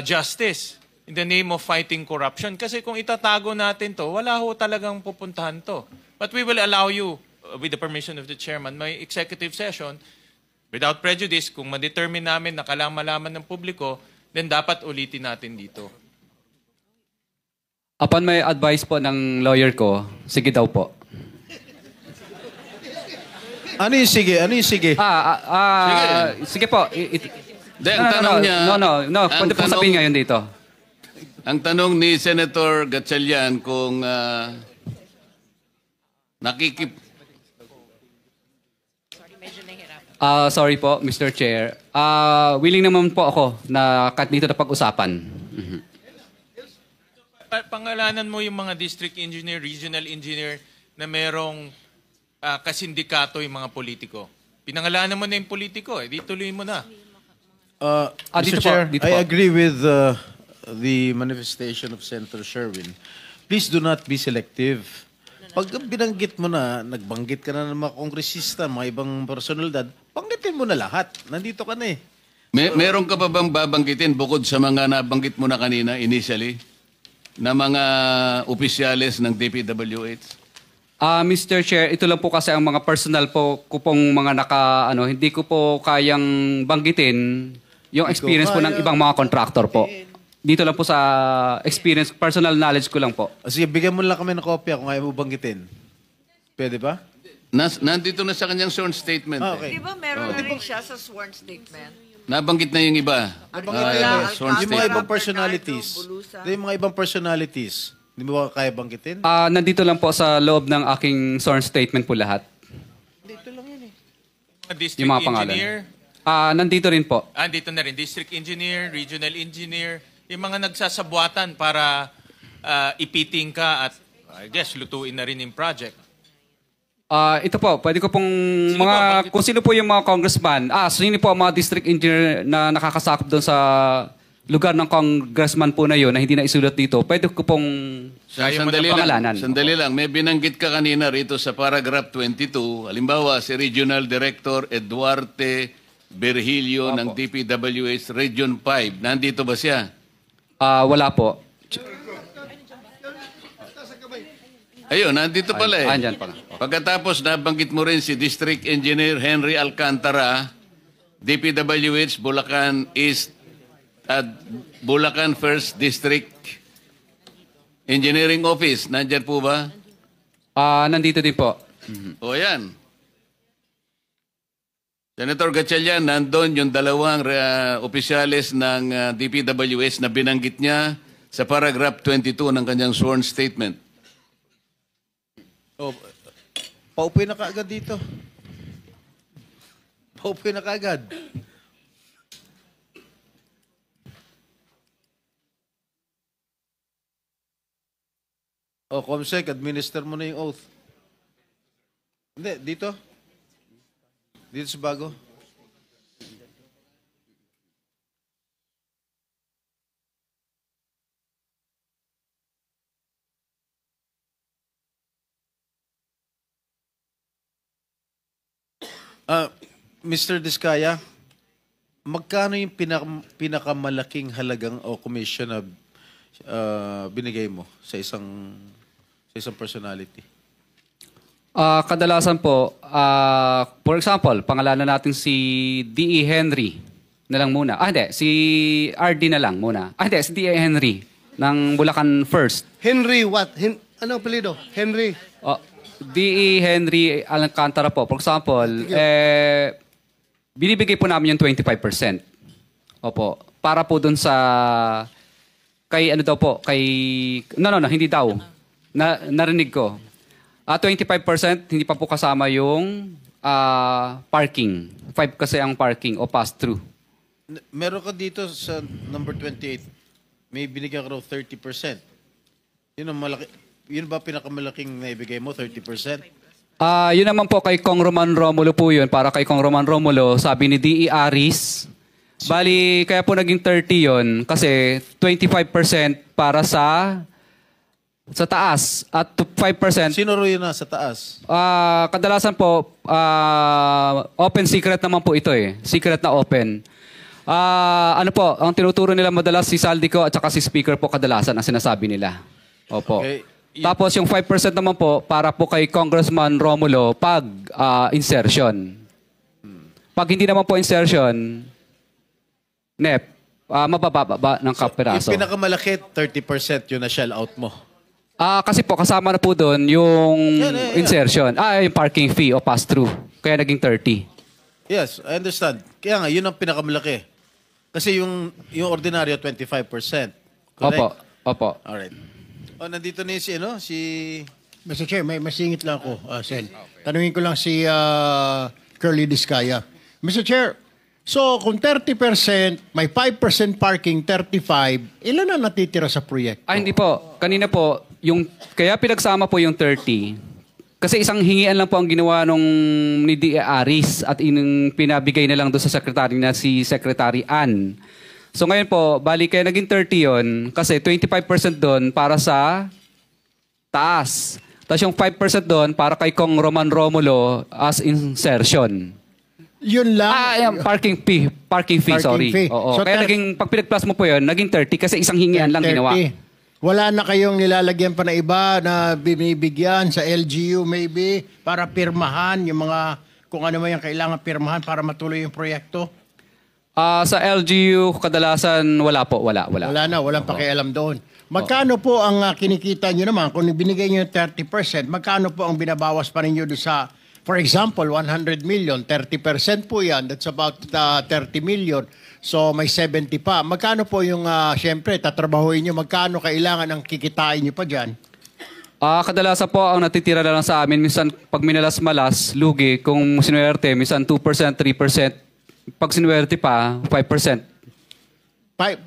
justice. In the name of fighting corruption. Kasi kung itatago natin to, wala ho talagang pupuntahan to. But we will allow you, with the permission of the chairman, may executive session without prejudice. Kung ma-determine namin na kailangan malaman ng publiko, then dapat ulitin natin dito. Upon may advice po ng lawyer ko, sige daw po. Ano yung sige? Ano yung sige? Sige po. Ang tanong niya... No. Pwede po sabihin ngayon dito. Ang tanong ni Senator Gatchalian kung Sorry po, Mr. Chair. Willing naman po ako na kahit dito na pag-usapan. Pangalanan mo yung mga district engineer, regional engineer na merong kasindikato yung mga politiko. Pinangalanan mo na yung politiko, di tuloy mo na. Mr. Chair, I agree with the manifestation of Senator Sherwin. Please do not be selective. Pag binanggit mo na, nagbanggit ka na ng mga kongresista, mga ibang personalidad, banggitin mo na lahat. Nandito ka na eh. Meron ka pa bang babanggitin bukod sa mga nabanggit mo na kanina initially na mga opisyales ng DPWH? Mr. Chair, ito lang po kasi ang mga personal po ko pong mga hindi ko po kayang banggitin yung experience po ng ibang mga contractor po. Dito lang po sa experience, personal knowledge ko lang po. Sige, bigyan mo lang kami ng kopya kung ayaw mo banggitin. Pwede ba? Nandito na sa kanyang sworn statement. Okay. Di ba meron na rin siya sa sworn statement? Nabanggit na yung iba. Yung Sworn mga statement. ibang personalities. Yung mga ibang personalities. Hindi mo ba kaya banggitin? Nandito lang po sa loob ng aking sworn statement po lahat. Dito lang yun eh. District Yung mga pangalan. engineer, Nandito rin po. dito na rin, district engineer, regional engineer, yung mga nagsasabuatan para ipiting ka at, I guess, lutuin na rin yung project. Ito po, pwede ko pong kung sino po yung mga congressman, sino po ang mga district engineer na nakakasakop doon sa lugar ng congressman po na yun na hindi na isulat dito, pwede ko pong pangalanan. Sandali lang. May binanggit ka kanina rito sa paragraph 22. Halimbawa, si Regional Director Eduarte Virgilio ng DPWH Region 5. Nandito ba siya? Wala po. Ayun, nandito pala eh. Andyan pa. Pagkatapos nabanggit mo rin si District Engineer Henry Alcantara, DPWH Bulacan East at Bulacan First District Engineering Office. Nandyan po ba? Nandito din po. O yan. Senator Gatchalian, nandun yung dalawang opisyales ng DPWH na binanggit niya sa paragraph 22 ng kanyang sworn statement. Paupoy na kaagad dito. Paupoy na kaagad. O, Comsec, administer mo na yung oath. Hindi, dito. Dito sa bago. Mr. Diskaya, magkano yung pinakamalaking halagang o commission na binigay mo sa isang personality? Kadalasan po, for example, pangalanan natin si D.E. Henry na lang muna. Hindi, si R.D. na lang muna. Hindi, si D.E. Henry ng Bulacan First. Henry what? Ano apelido? Henry? D.E. Henry Alcantara po. For example, binibigay po namin yung 25%. Opo. Para po dun sa kay ano daw po, kay no, hindi daw. Narinig ko. 25% hindi pa po kasama yung parking. 5 kasi ang parking o pass-through. Meron ka dito sa number 28. May binigyan ka raw 30%. Yun ang malaki. Yun ba pinakamalaking naibigay mo, 30%? Yun naman po kay Kong Roman Romulo po yun. Para kay Kong Roman Romulo, sabi ni D.E. Aris, bali, kaya po naging 30 yun kasi 25% para sa taas at 5%. Sino ro yun na sa taas? Kadalasan po, open secret naman po ito eh. Secret na open. Ano po, ang tinuturo nila madalas si Saldico at saka si Speaker po kadalasan ang sinasabi nila. Opo. Okay. Tapos yung 5% naman po para po kay Congressman Romulo pag insertion. Pag hindi naman po insertion, NEP, mabababa ng kapiraso. Yung pinakamalaki, 30% yun na shell out mo. Kasi po kasama na po doon yung insertion. Yung parking fee o pass-through. Kaya naging 30. Yes, I understand. Kaya nga, yun ang pinakamalaki. Kasi yung ordinaryo, 25%. Correct? Opo. Alright. Nandito na yung si Mr. Chair, may masingit lang ako, Sen. Tanungin ko lang si Curly Diskaya. Mr. Chair, so kung 30%, may 5% parking, 35%, ilan na natitira sa proyekto? Hindi po. Kanina po, kaya pinagsama po yung 30. Kasi isang hingian lang po ang ginawa ni D.E. Aris at pinabigay na lang doon sa secretary na si Secretary Ann. So ngayon po, bali kaya naging 30 yun kasi 25% doon para sa taas. Tapos yung 5% doon para kay Kong Roman Romulo as insertion. Yun lang? Parking fee, sorry. Fee. Oo. So, kaya pag pinag-plus mo po yun, naging 30 kasi isang hingian lang ginawa. Wala na kayong nilalagyan pa na iba na binibigyan sa LGU maybe para pirmahan yung mga kung ano man yung kailangan pirmahan para matuloy yung proyekto? Sa LGU, kadalasan wala po. Wala. Walang pakialam doon. Magkano po ang kinikita nyo naman? Kung binigay nyo yung 30%, magkano po ang binabawas pa ninyo doon sa, for example, 100 million, 30% po yan, that's about 30 million. So may 70 pa. Magkano po yung, syempre, tatrabahuin nyo, magkano kailangan ang kikitain nyo pa dyan? Kadalasan po ang natitira na lang sa amin, minsan pag minalas-malas, lugi, kung sinuwerte, minsan 2%, 3%. Pag sinuwerte pa, 5%. Paano?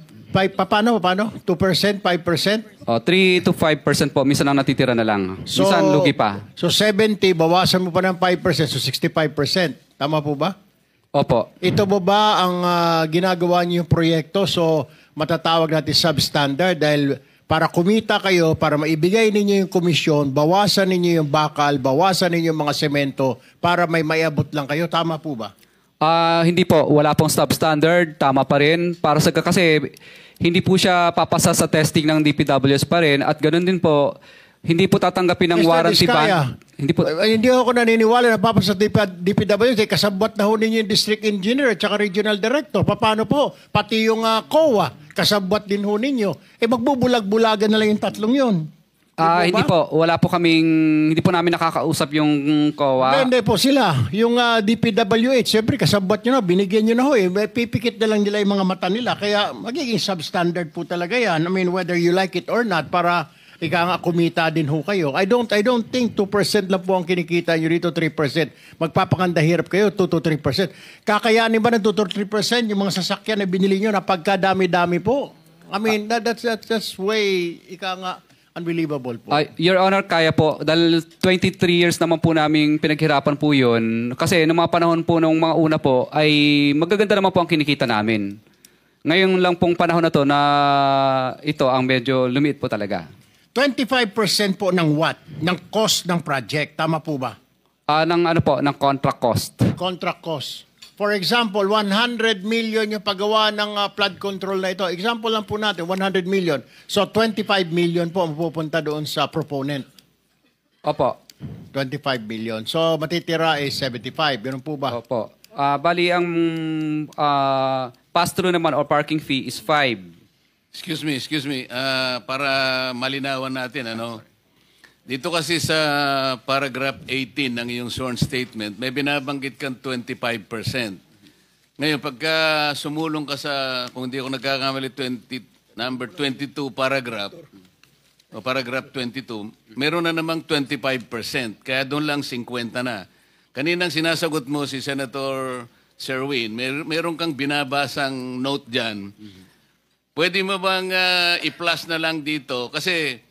2%? 5%? 3 to 5% po. Minsan ang natitira na lang. Minsan lugi pa. So 70, bawasan mo pa ng 5%, so 65%. Tama po ba? Opo. Ito mo ba ang ginagawa niyo yung proyekto? So matatawag natin substandard dahil para kumita kayo, para maibigay ninyo yung komisyon, bawasan ninyo yung bakal, bawasan ninyo yung mga semento para may maiabot lang kayo. Tama po ba? Hindi po. Wala pong substandard. Tama pa rin. Kasi hindi po siya papasa sa testing ng DPWS pa rin. At ganoon din po, hindi po tatanggapin ng warranty ban. Hindi ako naniniwala na papasa sa DPWS. Kasabwat na ho ninyo yung district engineer at saka regional director. Paano po? Pati yung COA, kasabwat din ho ninyo. Magbubulag-bulagan na lang yung tatlong yun. Hindi po. Wala po hindi po namin nakakausap yung COA. Hindi po sila. Yung DPWH, siyempre kasabot nyo na, binigyan nyo na ho eh. Pipikit na lang nila yung mga mata nila. Kaya magiging substandard po talaga yan. I mean, whether you like it or not, para ika nga kumita din ho kayo. I don't think 2% lang po ang kinikita nyo dito, 3%. Magpapakanda hirap kayo, 2 to 3%. Kakayanin ba ng 2 to 3% yung mga sasakyan na binili nyo na pagkadami-dami po? I mean, that's way, ika nga, unbelievable po. Your Honor, kaya po. Dahil 23 years naman po namin pinaghirapan po yun. Kasi noong mga panahon po nung mga una po, ay magaganda naman po ang kinikita namin. Ngayon lang pong panahon na to na ito ang medyo lumiit po talaga. 25% po ng what? Ng cost ng project. Tama po ba? Ng contract cost. Contract cost. For example, 100 million yung paggawa ng flood control na ito. Example lang po natin, 100 million. So 25 million po ang pupunta doon sa proponent. Opo. 25 million. So matitira is 75. Ganun po ba? Opo. Bali, ang pass-through naman or parking fee is 5. Excuse me. Para malinawan natin, ano? Dito kasi sa paragraph 18 ng iyong sworn statement, may binabanggit kang 25%. Ngayon, pagka sumulong ka sa, kung hindi ako nagkakamali, number 22 paragraph, o paragraph 22, meron na namang 25%. Kaya doon lang 50 na. Kaninang sinasagot mo si Senator Sherwin, meron kang binabasang note dyan. Pwede mo bang i-plus na lang dito? Kasi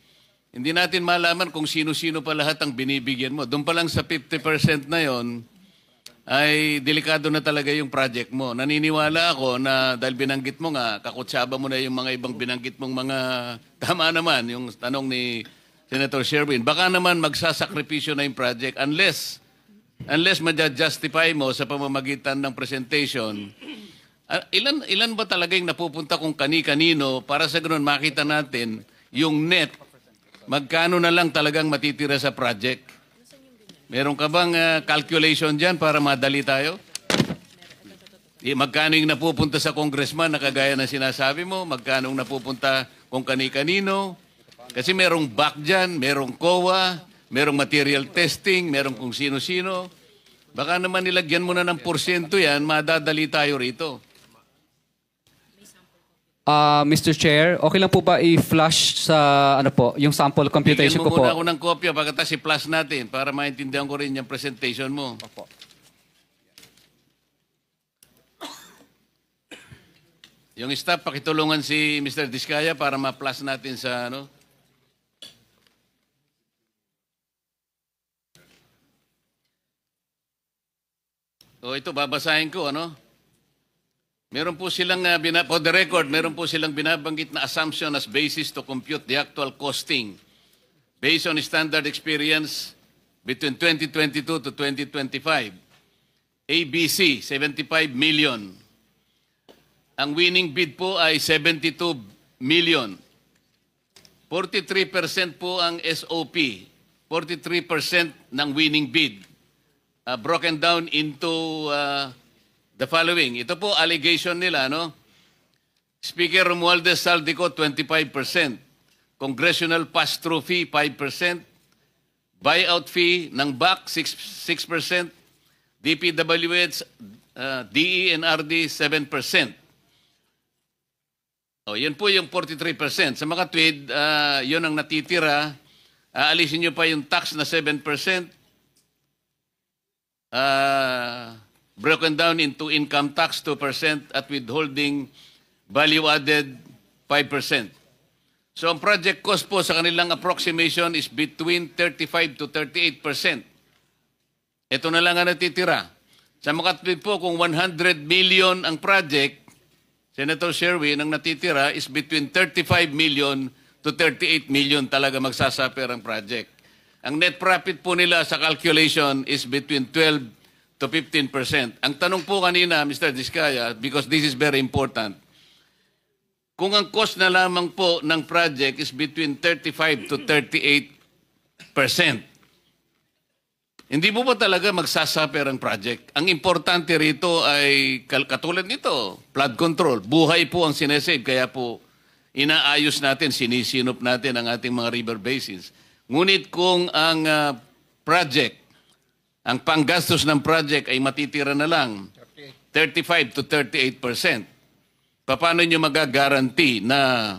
hindi natin malaman kung sino-sino pa lahat ang binibigyan mo. Doon pa lang sa 50% na yon ay delikado na talaga yung project mo. Naniniwala ako na dahil binanggit mo nga, kakutsaba mo na yung mga ibang binanggit mong mga tama naman, yung tanong ni Senator Sherwin. Baka naman magsasakripisyo na yung project unless ma-justify mo sa pamamagitan ng presentation. Ilan ba talaga yung napupunta kung kani-kanino para sa ganoon makita natin yung net, magkano na lang talagang matitira sa project? Meron ka bang calculation dyan para madali tayo? Magkano yung napupunta sa congressman na kagaya na sinasabi mo? Magkano yung napupunta kung kani-kanino? Kasi merong back dyan, merong COA, merong material testing, merong kung sino-sino. Baka naman nilagyan mo na ng porsyento yan, madadali tayo rito. Mr. Chair, okay lang po ba i-flash sa yung sample computation ko po? Bigyan mo muna ako ng kopya pagkatapos i-flash natin para maintindihan ko rin yung presentation mo. Opo. Yung staff, pakitulungan si Mr. Diskaya para ma-flash natin sa O ito, babasahin ko, Meron po silang, for the record, meron po silang binabanggit na assumption as basis to compute the actual costing based on standard experience between 2022 to 2025. ABC, 75 million. Ang winning bid po ay 72 million. 43% po ang SOP. 43% ng winning bid. Broken down into the following. Ito po allegation nila, Speaker Romualdez Saldico, 25%. Congressional pass-through fee, 5%. Buyout fee ng BAC, 6%. DPWH, DENRD, 7%. Yun po yung 43%. Sa mga tweed, yun ang natitira. Aalisin nyo pa yung tax na 7%. Broken down into income tax 2% at withholding value added 5%. So ang project cost po sa kanilang approximation is between 35 to 38%. Ito na lang ang natitira. Sa makatwid po kung 100 million ang project, Senator Sherwin, ang natitira is between 35 million to 38 million talaga magsasuffer ang project. Ang net profit po nila sa calculation is between 12 to 15%. Ang tanong po kanina, Mr. Diskaya, because this is very important, kung ang cost na lamang po ng project is between 35 to 38%, hindi po ba talaga magsasuffer ang project? Ang importante rito ay katulad nito, flood control. Buhay po ang sinesave, kaya po inaayos natin, sinisinop natin ang ating mga river basins. Ngunit kung ang project, ang panggastos ng project ay matitira na lang 35 to 38%. Paano nyo magagaranti na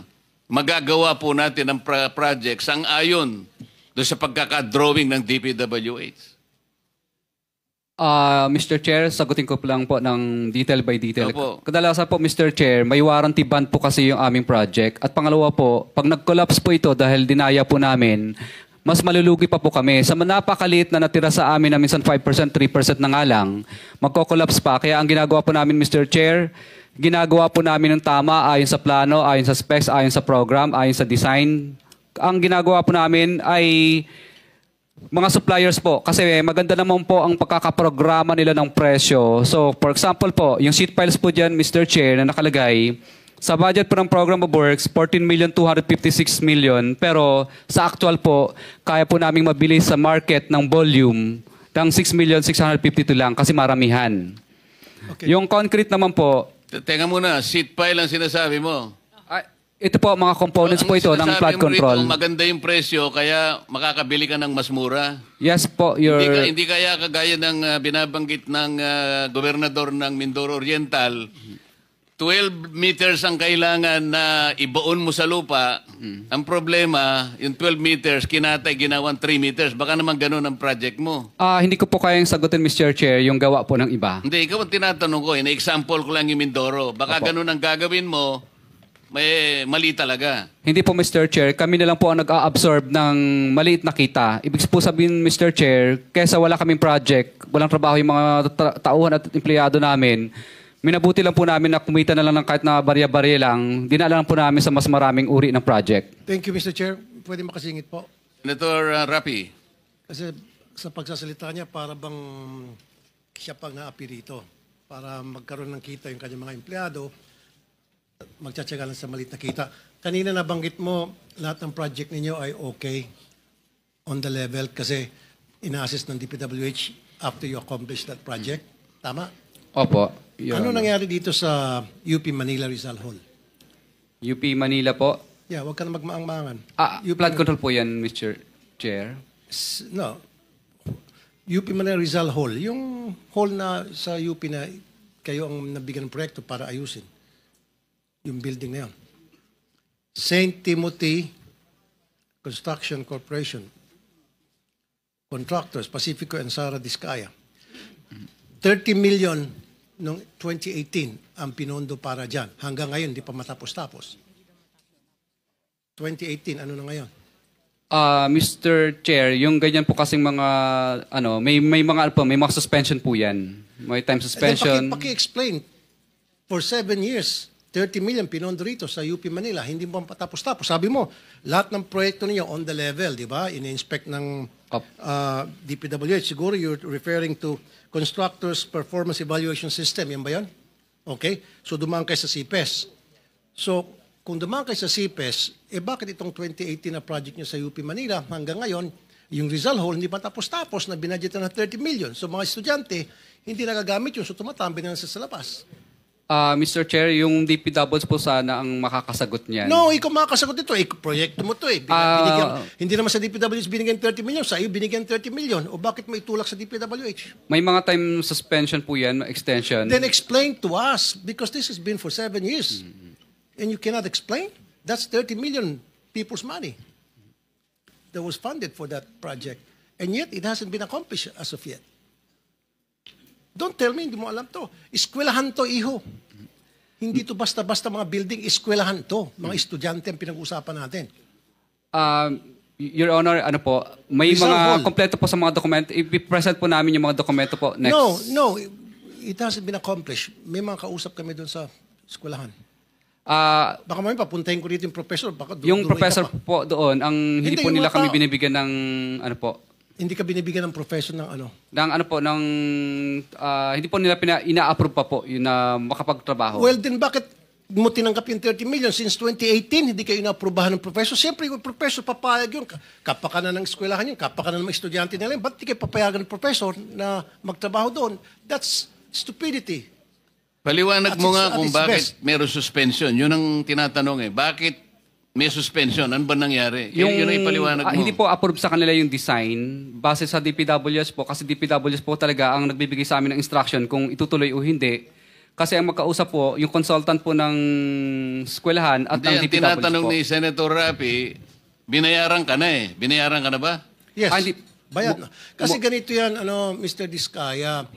magagawa po natin ang project sang-ayon doon sa pagkakadrawing ng DPWH? Mr. Chair, sagutin ko lang po ng detail by detail. Opo. Kadalasan po, Mr. Chair, may warranty bond po kasi yung aming project. At pangalawa po, pag nag-collapse po ito dahil dinaya po namin, mas malulugi pa po kami. Sa napakaliit na natira sa amin na minsan 5%, 3% na nga lang, magko-collapse pa. Kaya ang ginagawa po namin, Mr. Chair, ginagawa po namin ng tama ayon sa plano, ayon sa specs, ayon sa program, ayon sa design. Ang ginagawa po namin ay mga suppliers po, kasi maganda naman po ang pagkakaprograma nila ng presyo. So, for example po, yung sheet piles po dyan, Mr. Chair, na nakalagay, sa budget po ng program of works, 14,256,000,000. Pero sa actual po, kaya po naming mabili sa market ng volume ng 6,652,000 lang kasi maramihan. Okay. Yung concrete naman po, Teka muna, sheet pile ang sinasabi mo. ito po, mga components po ito ng flood control. Rito, maganda yung presyo, kaya makakabili ka ng mas mura. Yes po, Hindi kaya kagaya ng binabanggit ng gobernador ng Mindoro Oriental, 12 meters ang kailangan na ibaon mo sa lupa. Ang problema, yung 12 meters, kinatay, ginawan 3 meters. Baka naman ganun ang project mo. Hindi ko po kayang sagutin, Mr. Chair, yung gawa po ng iba. Hindi, ikaw ang tinatanong ko. Na-example ko lang yung Mindoro. Baka ganun ang gagawin mo, may mali talaga. Hindi po, Mr. Chair. Kami na lang po ang nag-a-absorb ng maliit na kita. Ibig po sabihin, Mr. Chair, kesa wala kaming project, walang trabaho yung mga tauhan at empleyado namin, minabuti lang po namin na kumita na lang ng kahit na barya-barya lang, dinala lang po namin sa mas maraming uri ng project. Thank you, Mr. Chair. Pwede makasingit po. Senator Rapi. Kasi sa pagsasalita niya, para bang siya pang naapi rito. Para magkaroon ng kita yung kanyang mga empleyado, magtsatsaga lang sa maliit na kita. Kanina nabanggit mo, lahat ng project ninyo ay okay on the level kasi ina-assist ng DPWH after you accomplish that project. Tama? Opo. Ano nangyari dito sa UP Manila Rizal Hall? UP Manila po? Yeah, huwag ka na magmaang-maangan. Flood control po yan, Mr. Chair. No. UP Manila Rizal Hall. Yung hall na sa UP na kayo ang nabigyan ng proyekto para ayusin. Yung building na yun. St. Timothy Construction Corporation. Contractors, Pacifico and Sara Discaya. 30 million noong 2018 ang pinondo para dyan. Hanggang ngayon, di pa matapos-tapos. 2018, ano na ngayon? Mr. Chair, yung ganyan po kasing mga, may mga suspension po yan. May time suspension. Paki-explain. For 7 years, 30 million pinondo rito sa UP Manila, hindi mo patapos-tapos. Sabi mo, lahat ng proyekto ninyo on the level, di ba? In-inspect ng DPWH. Siguro you're referring to Constructors Performance Evaluation System. Yan ba yan? Okay. So dumaan kayo sa CPES. So kung dumaan kayo sa CPES, bakit itong 2018 na project nyo sa UP Manila hanggang ngayon, yung Rizal Hall hindi pa tapos-tapos na binadgetan ng 30 million. So mga estudyante, hindi nagagamit yun. So tumatambi na sa labas. Mr. Chair, yung DPWs po sana ang makakasagot niyan. No, ikaw makakasagot ito. Proyekto mo to eh. Hindi naman sa DPWH binigyan 30 million. Sa iyo binigyan 30 million. O bakit may itulak sa DPWH? May mga time suspension po yan, extension. Then explain to us because this has been for 7 years. And you cannot explain? That's 30 million people's money that was funded for that project. And yet, it hasn't been accomplished as of yet. Don't tell me, hindi mo alam to. Eskwelahan to, iho. Hindi to basta-basta mga building, eskwelahan to. Mga estudyante ang pinag-uusapan natin. Your Honor, may Rizal mga Hall. kompleto po sa mga dokumento. I-present po namin yung mga dokumento po next. No. It hasn't been accomplished. May mga kausap kami doon sa eskwelahan. Baka mamaya papuntahin ko dito yung professor. Baka Yung professor po doon, hindi po nila kami binibigyan ng Hindi ka binibigyan ng professor ng ano? Hindi po nila ina-approve pa po yun na makapagtrabaho. Well, then bakit mo tinanggap yung 30 million since 2018, hindi kayo ina-approvehan ng professor? Siyempre, yung professor papayag yun. Kapakanan ng eskwelahan yun, kapakanan ng mga estudyante nila yun. Ba't di kayo papayagan ng professor na magtrabaho doon? That's stupidity. Paliwanag mo nga kung its bakit best. meron suspension. Yun ang tinatanong eh. Bakit may suspension? Ano ba nangyari? Yun ang ipaliwanag mo. Hindi po approve sa kanila yung design base sa DPWS po kasi DPWS po talaga ang nagbibigay sa amin ng instruction kung itutuloy o hindi. Kasi ang magkausap po, yung consultant po ng eskwelahan at Hindi, ng ang DPWH tinatanong po. ni Senator Rapi, binayaran ka na eh. Binayaran ka na ba? Yes. Ah, hindi. Bayad na. Kasi ganito yan, Mr. Diskaya,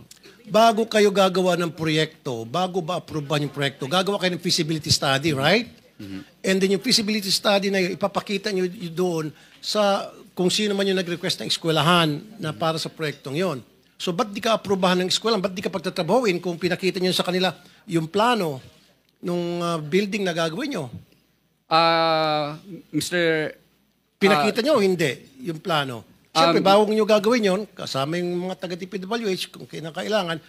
bago kayo gagawa ng proyekto, bago ba aproban yung proyekto, gagawa kayo ng feasibility study, right? And then yung feasibility study na yun, ipapakita nyo doon sa kung sino man yung nag-request ng eskwelahan na para sa proyektong yon. So, ba't di ka aprobahan ng eskwelahan? Ba't di ka pagtatrabahuin kung pinakita nyo sa kanila yung plano nung building na gagawin nyo? Mr. Pinakita nyo o hindi yung plano? Siyempre, bago nyo gagawin yon, kasama yung mga taga-DPWH, kung kailangan,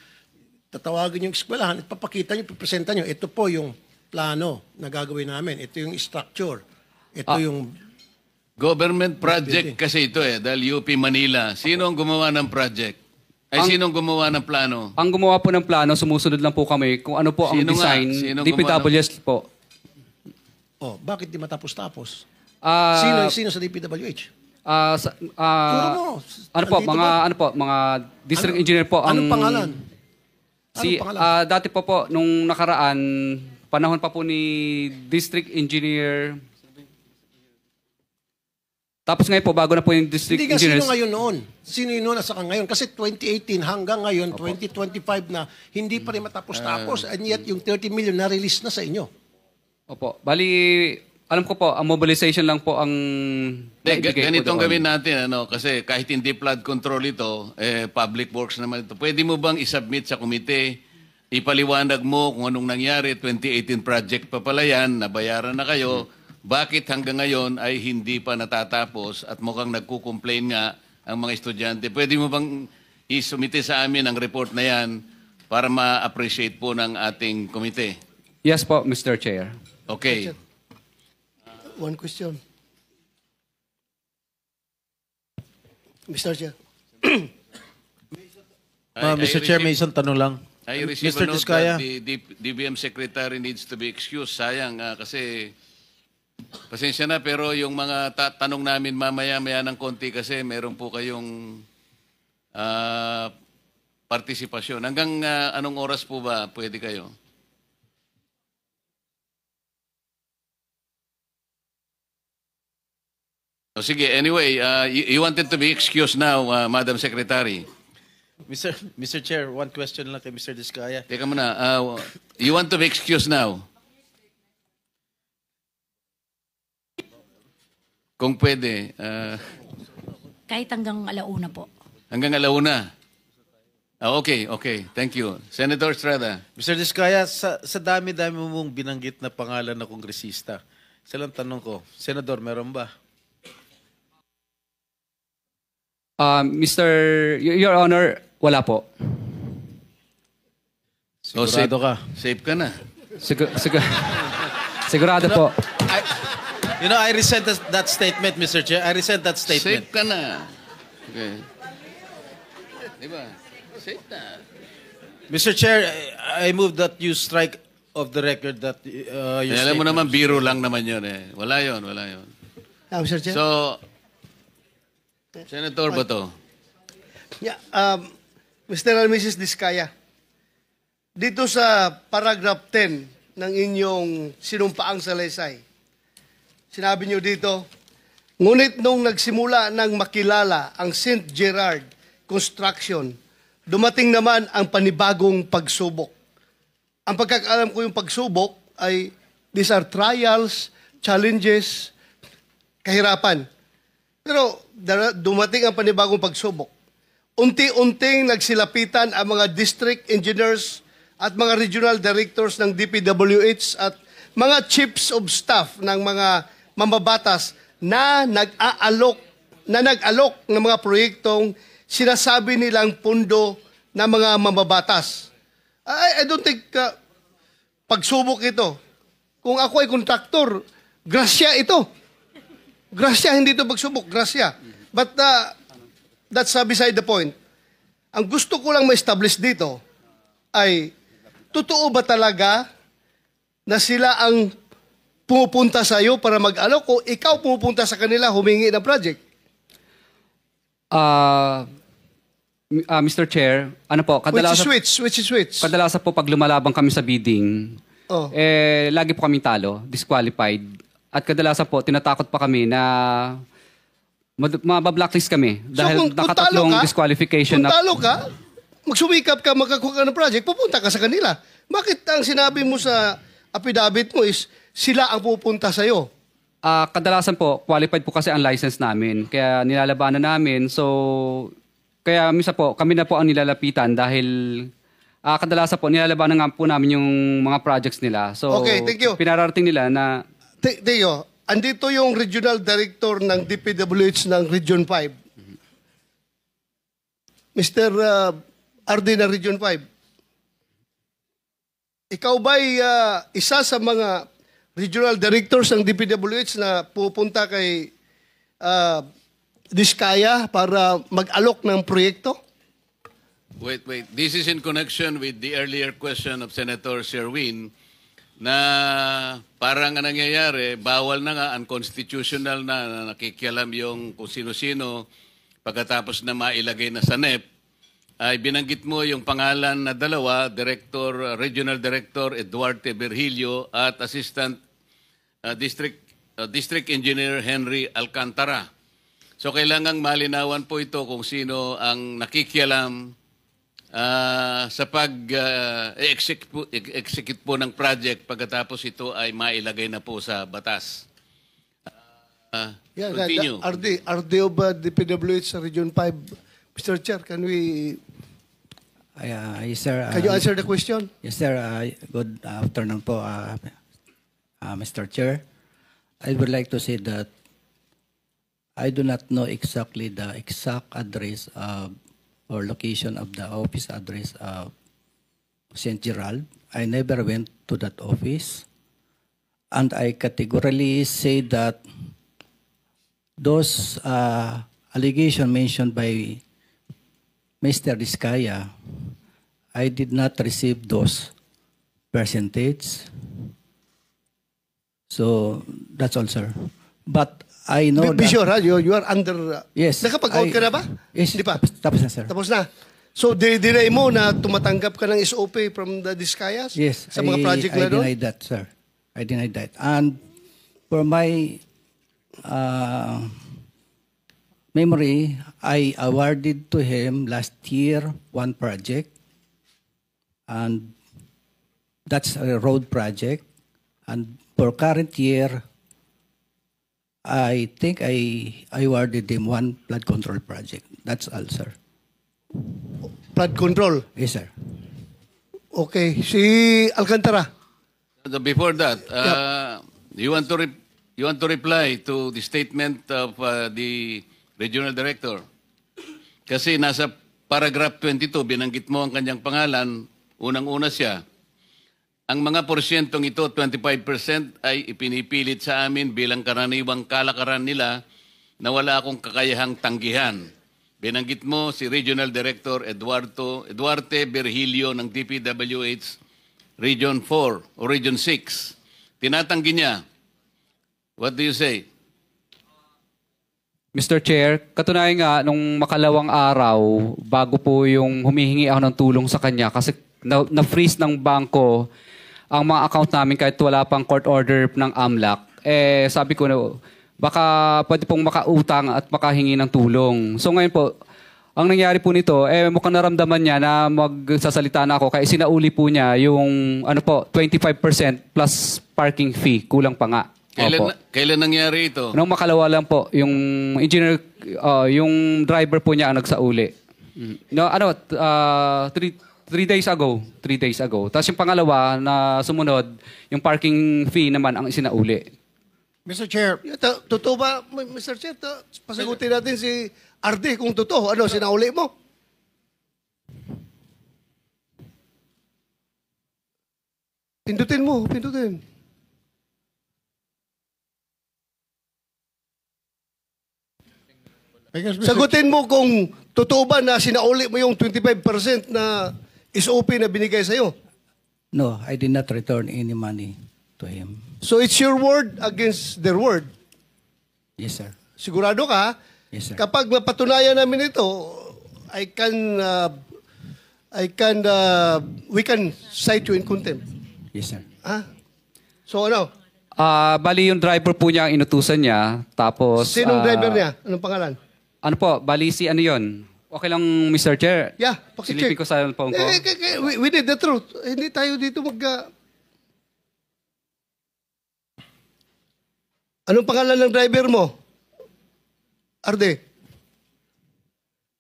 tatawagin yung eskwelahan, at papakita nyo, pipresenta nyo, ito po yung plano na gagawin namin. Ito yung structure. Ito yung... Government project kasi ito eh, dahil UP Manila. Sino ang gumawa ng project? Sino ang gumawa ng plano? Ang gumawa po ng plano, sumusunod lang po kami kung ano po ang Sino nga? design. Sino DPWH po. Oh, bakit di matapos-tapos? Ah, Sino sa DPWH? Turo mo. Ano po, Andito mga ba? ano po, mga district engineer po ang Anong pangalan? Si Anong pangalan? dati po nung nakaraan panahon pa po ni district engineer. Tapos ngayon po bago na po yung district Hindi ka, engineers. sino ngayon noon? Sino yun noon at saka ngayon? Kasi 2018 hanggang ngayon, 2025 na, hindi pa rin matapos-tapos. And yet, yung 30 million na-release na sa inyo. Opo. Bali, alam ko po, ang mobilization lang po ang... Ganitong gawin natin, kasi kahit hindi flood control ito, public works naman ito. Pwede mo bang isubmit sa komite, ipaliwanag mo kung anong nangyari, 2018 project pa pala yan, nabayaran na kayo, bakit hanggang ngayon ay hindi pa natatapos at mukhang nagko-complain nga ang mga estudyante. Pwede mo bang isumite sa amin ang report na yan para ma-appreciate po ng ating komite? Yes po, Mr. Chair. Okay. One question. Mr. Chair. Mr. Chair, may isang tanong lang. I receive Mr. a note Diskaya. that the DBM secretary needs to be excused. Sayang kasi pasensya na pero yung mga tanong namin mamaya-maya ng konti kasi meron po kayong partisipasyon. Hanggang anong oras po ba pwede kayo? O sige, anyway, you wanted to be excused now, Madam Secretary. Mr. Chair, one question lang kay Mr. Diskaya. Teka muna, you want to be excused now? Kung pwede. Kahit hanggang alauna po. Hanggang alauna. Okay. Thank you. Senator Estrada. Mr. Diskaya, sa dami-dami mong binanggit na pangalan na kongresista, isa lang tanong ko, Senador, meron ba? Your Honor, wala po. Sigurado ka? Safe ka na. Sigurado po. I resent that statement, Mr. Chair. I resent that statement. Safe ka na. Okay. Diba? Safe na. Mr. Chair, I move that you strike of the record that your Alam mo statement. naman, biro lang naman yun eh. Wala yun. Mr. Chair. So, Senator Bato. Yeah, Mr. and Mrs. Diskaya, dito sa paragraph 10 ng inyong sinumpaang salaysay, sinabi niyo dito, ngunit nung nagsimula ng makilala ang St. Gerard Construction, dumating naman ang panibagong pagsubok. Ang pagkakaalam ko yung pagsubok ay these are trials, challenges, kahirapan. Pero dumating ang panibagong pagsubok. Unti-unting nagsilapitan ang mga district engineers at mga regional directors ng DPWH at mga chiefs of staff ng mga mambabatas na nag-alok ng mga proyektong sinasabi nilang pundo ng mga mambabatas. I don't think pagsubok ito. Kung ako ay kontraktor, grasya ito. Grasya, hindi ito pagsubok. Grasya. But that's beside the point. Ang gusto ko lang ma-establish dito ay, totoo ba talaga na sila ang pumupunta sa iyo para mag-alok o ikaw pumupunta sa kanila humingi ng project? Mr. Chair, ano po, kadalasan, Which is which? kadalasan po pag lumalabang kami sa bidding, Oh. lagi po kami talo, disqualified. At kadalasan po, tinatakot pa kami na mabablacklist kami dahil nakatatlong disqualification kung talo ka, magsumikap ka, makakuha ka ng project, pupunta ka sa kanila. Bakit ang sinabi mo sa affidavit mo is sila ang pupunta sa'yo? Kadalasan po, qualified po kasi ang license namin. Kaya nilalabanan namin. So, kaya misa po, kami na po ang nilalapitan dahil kadalasan po, nilalabanan nga po namin yung mga projects nila. So, Okay, thank you. pinararating nila na Teo, andito yung regional director ng DPWH ng Region 5. Mr. RD ng Region 5. Ikaw ba'y isa sa mga regional directors ng DPWH na pupunta kay Diskaya para mag-alok ng proyekto? Wait. This is in connection with the earlier question of Senator Sherwin na parang ang nangyayari, bawal na nga, unconstitutional na nakikialam yung kung sino-sino pagkatapos na mailagay na sa NEP, ay binanggit mo yung pangalan na dalawa, Regional Director Eduardo Virgilio at Assistant District Engineer Henry Alcantara. So kailangang malinawan po ito kung sino ang nakikialam sa pag-execute po ng project pagkatapos ito ay mailagay na po sa batas. Continue. RD of DPWH sa Region 5. Mr. Chair, can we... Yes, sir. Can you answer the question? Yes, sir. Good afternoon po, Mr. Chair. I would like to say that I do not know exactly the exact address or location of the office address of St. Gerald. I never went to that office. And I categorically say that those allegations mentioned by Mr. Diskaya, I did not receive those percentage. So that's all, sir. But I know Be that... sure, ha? You are under... Yes. Nakapag-out ka na ba? Yes. Hindi pa? Tapos na, sir. Tapos na. So, dinay mo na tumatanggap ka ng SOP from the Diskayas? Yes. Sa mga project na doon? I denied that, sir. I denied that. And for my memory, I awarded to him last year one project. And that's a road project. And for current year, I think I awarded him one flood control project. That's all, sir. Flood control? Yes, sir. Okay. Si Alcantara? Before that, you want to reply to the statement of the regional director? Kasi nasa paragraph 22, binanggit mo ang kanyang pangalan, unang-una siya. Ang mga porsyentong ito, 25% ay ipinipilit sa amin bilang karaniwang kalakaran nila na wala akong kakayahang tanggihan. Binanggit mo si Regional Director Eduarte Virgilio ng DPWH Region 4 o Region 6. Tinatanggi niya. What do you say? Mr. Chair, katunayan nga, nung makalawang araw, bago po yung humihingi ako ng tulong sa kanya kasi na-freeze ng bangko ang mga account namin kahit wala pang court order ng AMLAC, sabi ko na baka pwede pong makautang at makahingi ng tulong. So ngayon po, ang nangyari po nito, mukhang naramdaman niya na magsasalita na ako kaya sinauli po niya yung 25% plus parking fee, kulang pa nga. Kailan nangyari ito? Nung makalawa lang po, yung engineer, yung driver po niya ang nagsauli. No, 3 days ago. Tapos yung pangalawa na sumunod, yung parking fee naman ang isinauli. Mr. Chair. Totoo ba, Mr. Chair? Pasagutin natin si RD kung totoo. Ano, sinauli mo? Pindutin mo, pindutin. Sagutin mo kung totoo ba na sinauli mo yung 25% na SOP na binigay sa'yo. No, I did not return any money to him. So it's your word against their word? Yes, sir. Sigurado ka? Yes, sir. Kapag mapatunayan namin ito, we can cite you in contempt. Yes, sir. Ha? So ano? Bali yung driver po niya ang inutusan niya. Tapos... Sinong driver niya? Anong pangalan? Ano po, bali si ano yun? Okay lang, Mr. Chair? Yeah, pakicheck. Silipin ko sa phone ko. We need the truth. Hindi tayo dito Anong pangalan ng driver mo? Arde.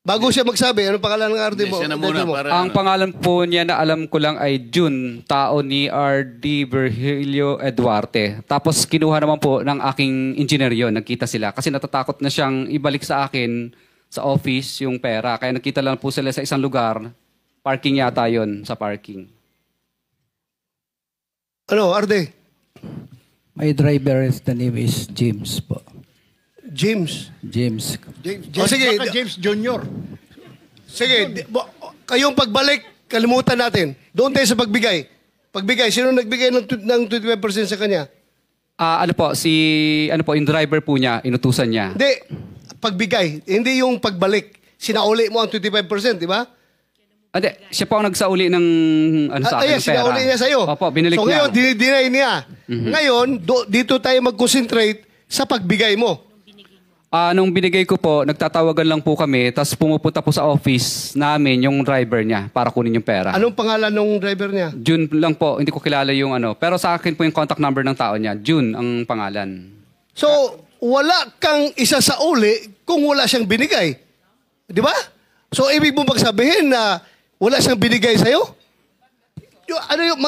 Bago siya magsabi, anong pangalan ng Arde mo? Siya na muna, driver mo? para Ang pangalan po niya na alam ko lang ay June, tao ni R.D. Virgilio Eduarte. Tapos kinuha naman po ng aking engineer yon, nagkita sila. Kasi natatakot na siyang ibalik sa akin sa office yung pera. Kaya nakita lang po sila sa isang lugar, parking yata yon sa parking. Ano, Arde? My driver is the name is James po. James. James. O, sige. Baka James Jr. Sige, kayong pagbalik, kalimutan natin. Doon tayo sa pagbigay. Pagbigay, sino nagbigay ng 25% sa kanya? Ano po, yung driver po niya, inutusan niya. Hindi, pagbigay. Hindi yung pagbalik. Sinauli mo ang 25%, di ba? Hindi, siya po ang nagsauli ng sa akin, ng pera. Sinauli niya sa'yo. Opo, binalik so niya. ngayon, dinay niya. Ngayon, dito tayo mag-concentrate sa pagbigay mo. Nung binigay ko po, nagtatawagan lang po kami, tapos pumupunta po sa office namin yung driver niya para kunin yung pera. Anong pangalan ng driver niya? June lang po, hindi ko kilala yung ano. Pero sa akin po yung contact number ng tao niya. June ang pangalan. So, wala kang isa sa uli kung wala siyang binigay. Di ba? So, ibig mo magsabihin na wala siyang binigay sa'yo?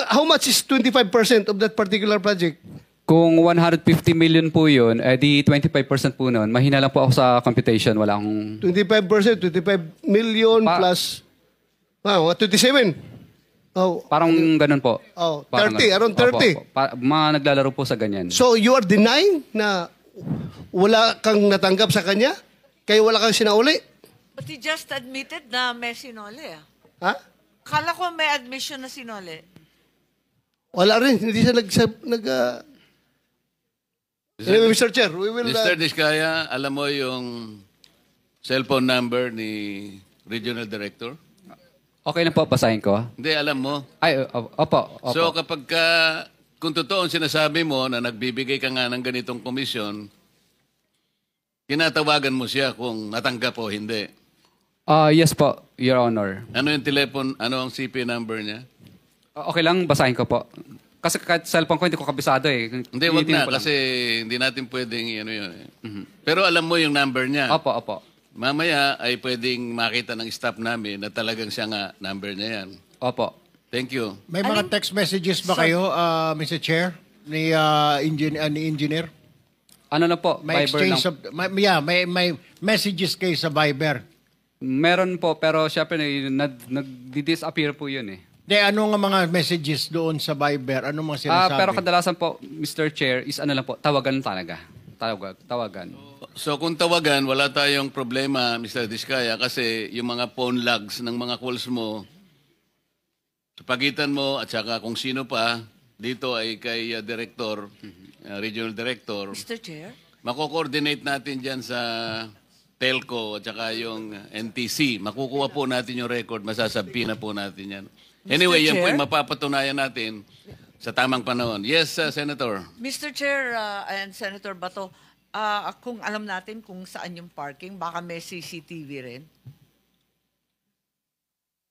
How much is 25% of that particular project? Kung 150 million po yun, di 25% po nun. Mahina lang po ako sa computation. Wala akong... 25%, 25 million plus... 27. Oh, parang ganun po. Oh, Parang 30, around 30. Opo. Mga naglalaro po sa ganyan. So, you are denying na wala kang natanggap sa kanya? Kaya wala kang sinauli? But he just admitted na may sinole. Ha? Kala ko may admission na sinole. Wala rin. Hindi siya Anyway, Mr. Chair, we will... Mr. Diskaya, alam mo yung cellphone number ni Regional Director? Okay na po, basahin ko. Hindi, alam mo. Ay, opo. So kapag kung totoo ang sinasabi mo na nagbibigay ka nga ng ganitong komisyon, kinatawagan mo siya kung natanggap o hindi. Yes po, Your Honor. Ano yung ano ang CP number niya? Okay lang, basahin ko po. Kasi kahit cellphone ko, hindi ko kabisado eh. Hindi, wag na. Kasi hindi natin pwedeng ano yun. Pero alam mo yung number niya. Opo. Mamaya ay pwedeng makita ng staff namin na talagang siya nga number niya yan. Opo. Thank you. May mga text messages ba kayo, Mr. Chair, ni engineer? Ano na po, May Viber exchange lang. may messages kayo sa Viber. Meron po, pero syempre nag-disappear po yun eh. Ano nga mga messages doon sa Viber? Ano mga sinasabi? Pero kadalasan po, Mr. Chair, is ano lang po, tawagan talaga. Tawagan. So kung tawagan, wala tayong problema, Mr. Diskaya, kasi yung mga phone logs ng mga calls mo, sa pagitan mo at saka kung sino pa, dito ay kay Director, Regional Director. Mr. Chair? Mako-coordinate natin dyan sa telco at saka yung NTC. Makukuha po natin yung record, masasabi na po natin yan. Anyway, yan po yung mapapatunayan natin sa tamang panahon. Yes, Senator. Mr. Chair and Senator Bato, kung alam natin kung saan yung parking, baka may CCTV rin.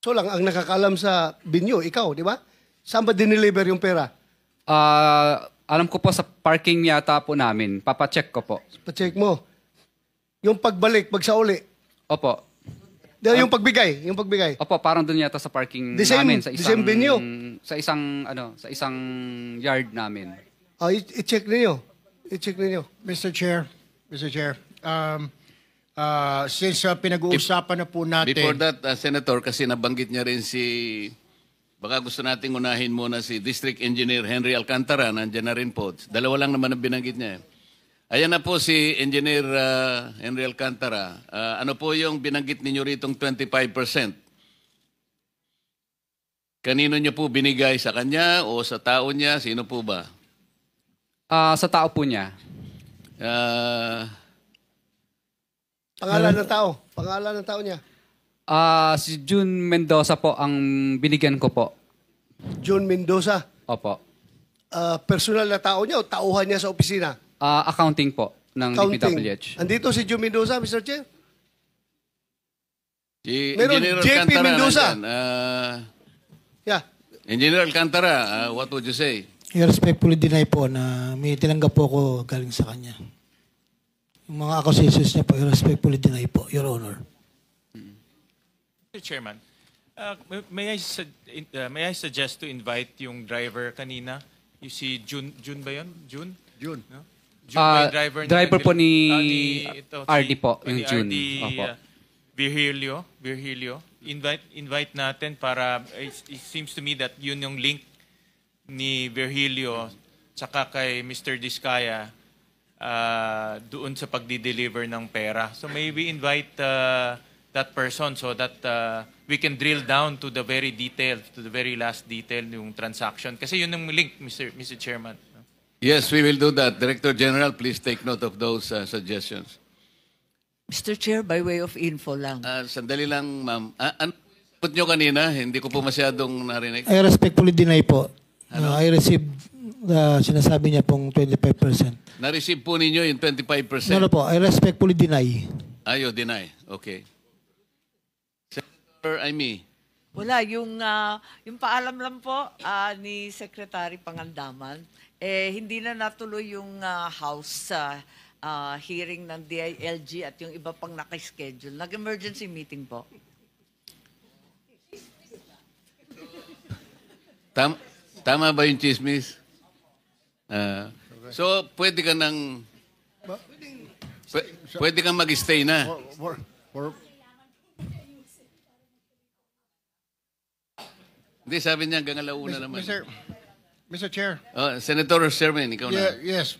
So lang, ang nakakaalam sa binyo, ikaw, di ba? Saan ba dineliver yung pera? Alam ko po sa parking yata po namin. Papacheck ko po. Pa-check mo. Yung pagbalik, pagsauli. Opo. Yung pagbigay. Opo, parang doon yata sa parking namin. Sa isang venue. Sa isang yard namin. I-check ninyo. Mr. Chair, since pinag-uusapan na po natin... Before that, Senator, kasi nabanggit niya rin baka gusto nating unahin muna si District Engineer Henry Alcantara, nandiyan na rin po. Dalawa lang naman ang binanggit niya. Ayan na po si Engineer Henry Alcantara. Ano po yung binanggit ninyo ritong 25%? Kanino niyo po binigay? Sa kanya o sa tao niya? Sino po ba? Sa tao po niya. Pangalan ng tao niya. Si June Mendoza po ang binigyan ko po. John Mendoza, Opo. personal na tao niya o tauhan niya sa opisina? Accounting po ng DPWH. Andito si John Mendoza, Mr. Chair? Si Meron, Engineer JP Alcantara Mendoza. nandyan. Yeah. Engineer Alcantara, what would you say? I respectfully deny po na may tinanggap po ako galing sa kanya. Yung mga accusations niya po, I respectfully deny po, Your Honor. Mr. Chairman, may I suggest to invite yung driver kanina? You see June ba yun? June? No? June ba yung driver driver po ni ito, RD po, ni yung June. RD, Opo. Virgilio. Invite natin para, it seems to me that yun yung link ni Virgilio tsaka kay Mr. Diskaya doon sa pagdi-deliver ng pera. So maybe invite that person so that we can drill down to the very detail, to the very last detail yung transaction. Kasi yun yung link, Mr. Chairman. Yes, we will do that. Director General, please take note of those suggestions. Mr. Chair, by way of info lang. Sandali lang, ma'am. Ano put nyo kanina? Hindi ko po masyadong narinig. I respectfully deny po. I received sinasabi niya pong 25%. Na-receive po ninyo yung 25%? No po, I respectfully deny. Ayo, deny. Okay. Senator Amy. Wala, yung paalam lang po ni Secretary Pangandaman, hindi na natuloy yung House hearing ng DILG at yung iba pang nakaschedule. Nag-emergency meeting po. Tama ba yung chismis? So, pwede ka nang... Pwede kang mag-stay na. Hindi, sabi niya hanggang alauna naman. Mr. Chair. Senator Sherman, ikaw na. Yes,